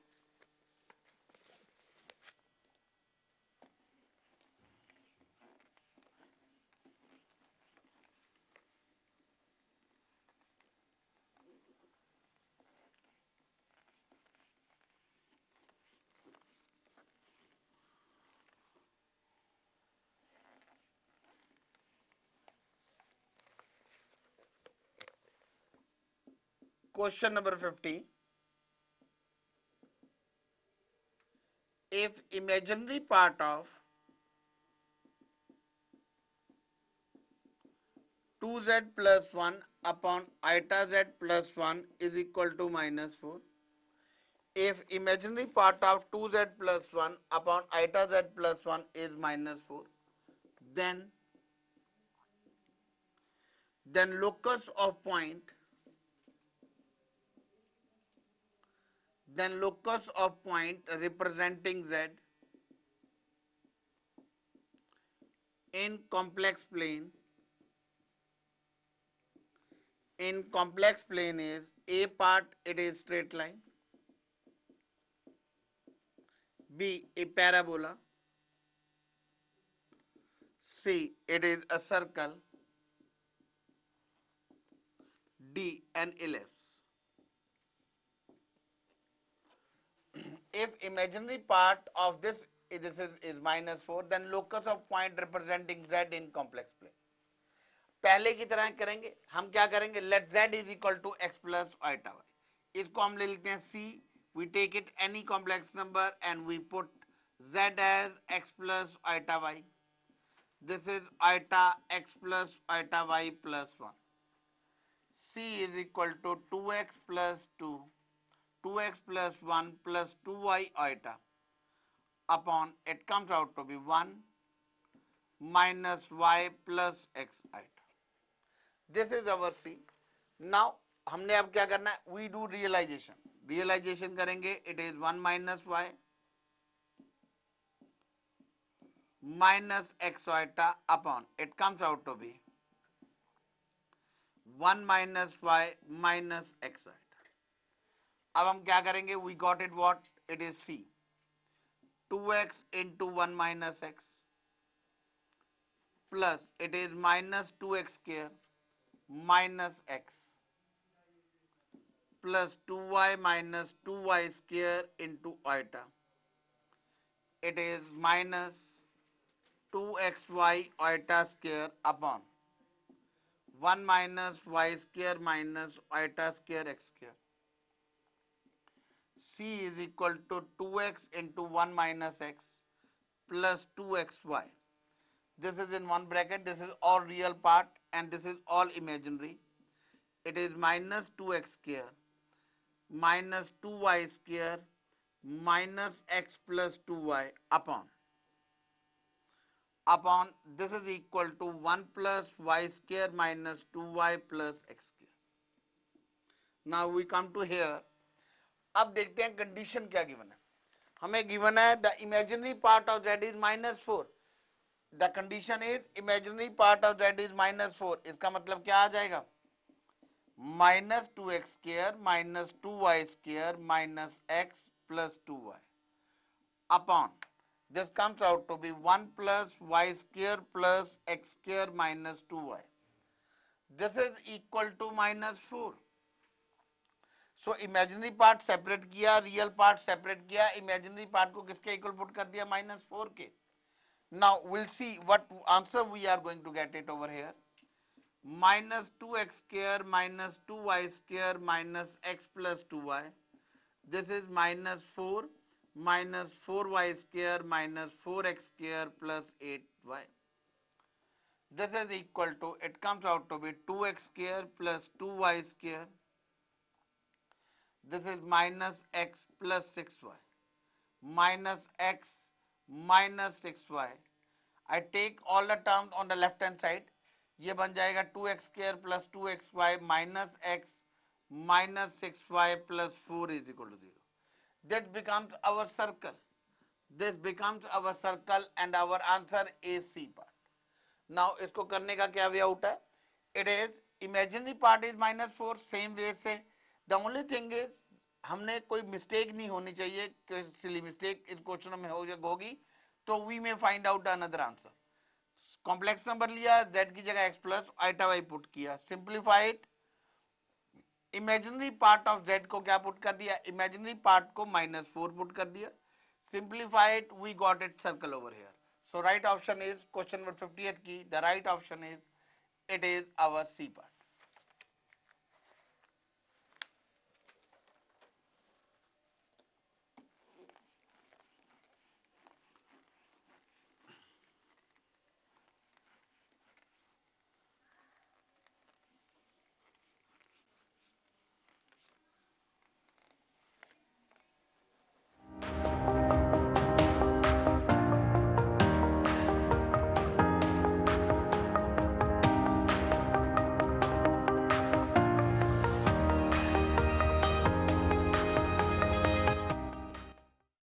Question number 50. If imaginary part of 2z plus 1 upon eta z plus 1 is equal to minus 4. If imaginary part of 2z plus 1 upon eta z plus 1 is minus 4, then locus of point, representing z in complex plane is a part, it is straight line, b a parabola, c it is a circle, d an ellipse. If imaginary part of this is minus 4, then locus of point representing z in complex plane. पहले की तरह करेंगे, हम क्या करेंगे, let z is equal to x plus iota y, इसको हम ले लेते हैं c, we take it any complex number and we put z as x plus iota y, this is iota x plus iota y plus 1, c is equal to 2x plus 2, 2x plus 1 plus 2y iota upon, it comes out to be 1 minus y plus x iota. This is our C. Now हमने अब क्या करना है, we do realization करेंगे, it is 1 minus y minus x iota upon, it comes out to be 1 minus y minus x iota. अब हम क्या करेंगे, we got it what, it is c, 2x into 1 minus x plus it is minus 2x square minus x plus 2y minus 2y square into iota, it is minus 2xy iota square upon 1 minus y square minus iota square x square. C is equal to 2x into 1 minus x plus 2xy. This is in one bracket, this is all real part and this is all imaginary. It is minus 2x square minus 2y square minus x plus 2y upon this is equal to 1 plus y square minus 2y plus x square. Now we come to here. अब देखते हैं condition क्या given है, हमें given है the imaginary part of z is minus 4, the condition is imaginary part of z is minus 4, इसका मतलब क्या आ जाएगा, minus 2x square minus 2y square minus x plus 2y upon this comes out to be 1 plus y square plus x square minus 2y, this is equal to minus 4. So imaginary part separate किया, real part separate किया, imaginary part को किसके equal put कर दिया, minus 4 के. Now will see what answer we are going to get it over here, minus 2x square minus 2y square minus x plus 2y, this is minus 4 minus 4y square minus 4x square plus 8y, this is equal to, it comes out to be 2x square plus 2y square, this is minus x plus 6y minus x minus 6y. I take all the terms on the left hand side, ये बन जाएगा 2x square plus 2xy minus x minus 6y plus 4 is equal to 0. That becomes our circle. This becomes our circle and our answer is C part. Now इसको करने का क्या way out है, it is imaginary part is minus 4, same way से the only thing is हमने कोई mistake नहीं होनी चाहिए, सिली मिस्टेक इस क्वेश्चन में होगी तो वी में find out another answer. Complex number लिया, z की जगह x plus iota y put किया, simplified, imaginary part of z को क्या पुट कर दिया, इमेजिनरी पार्ट को माइनस 4 पुट कर दिया, simplified, we got it circle over here. So right option is question number 50th की, the right option is, it is our c part.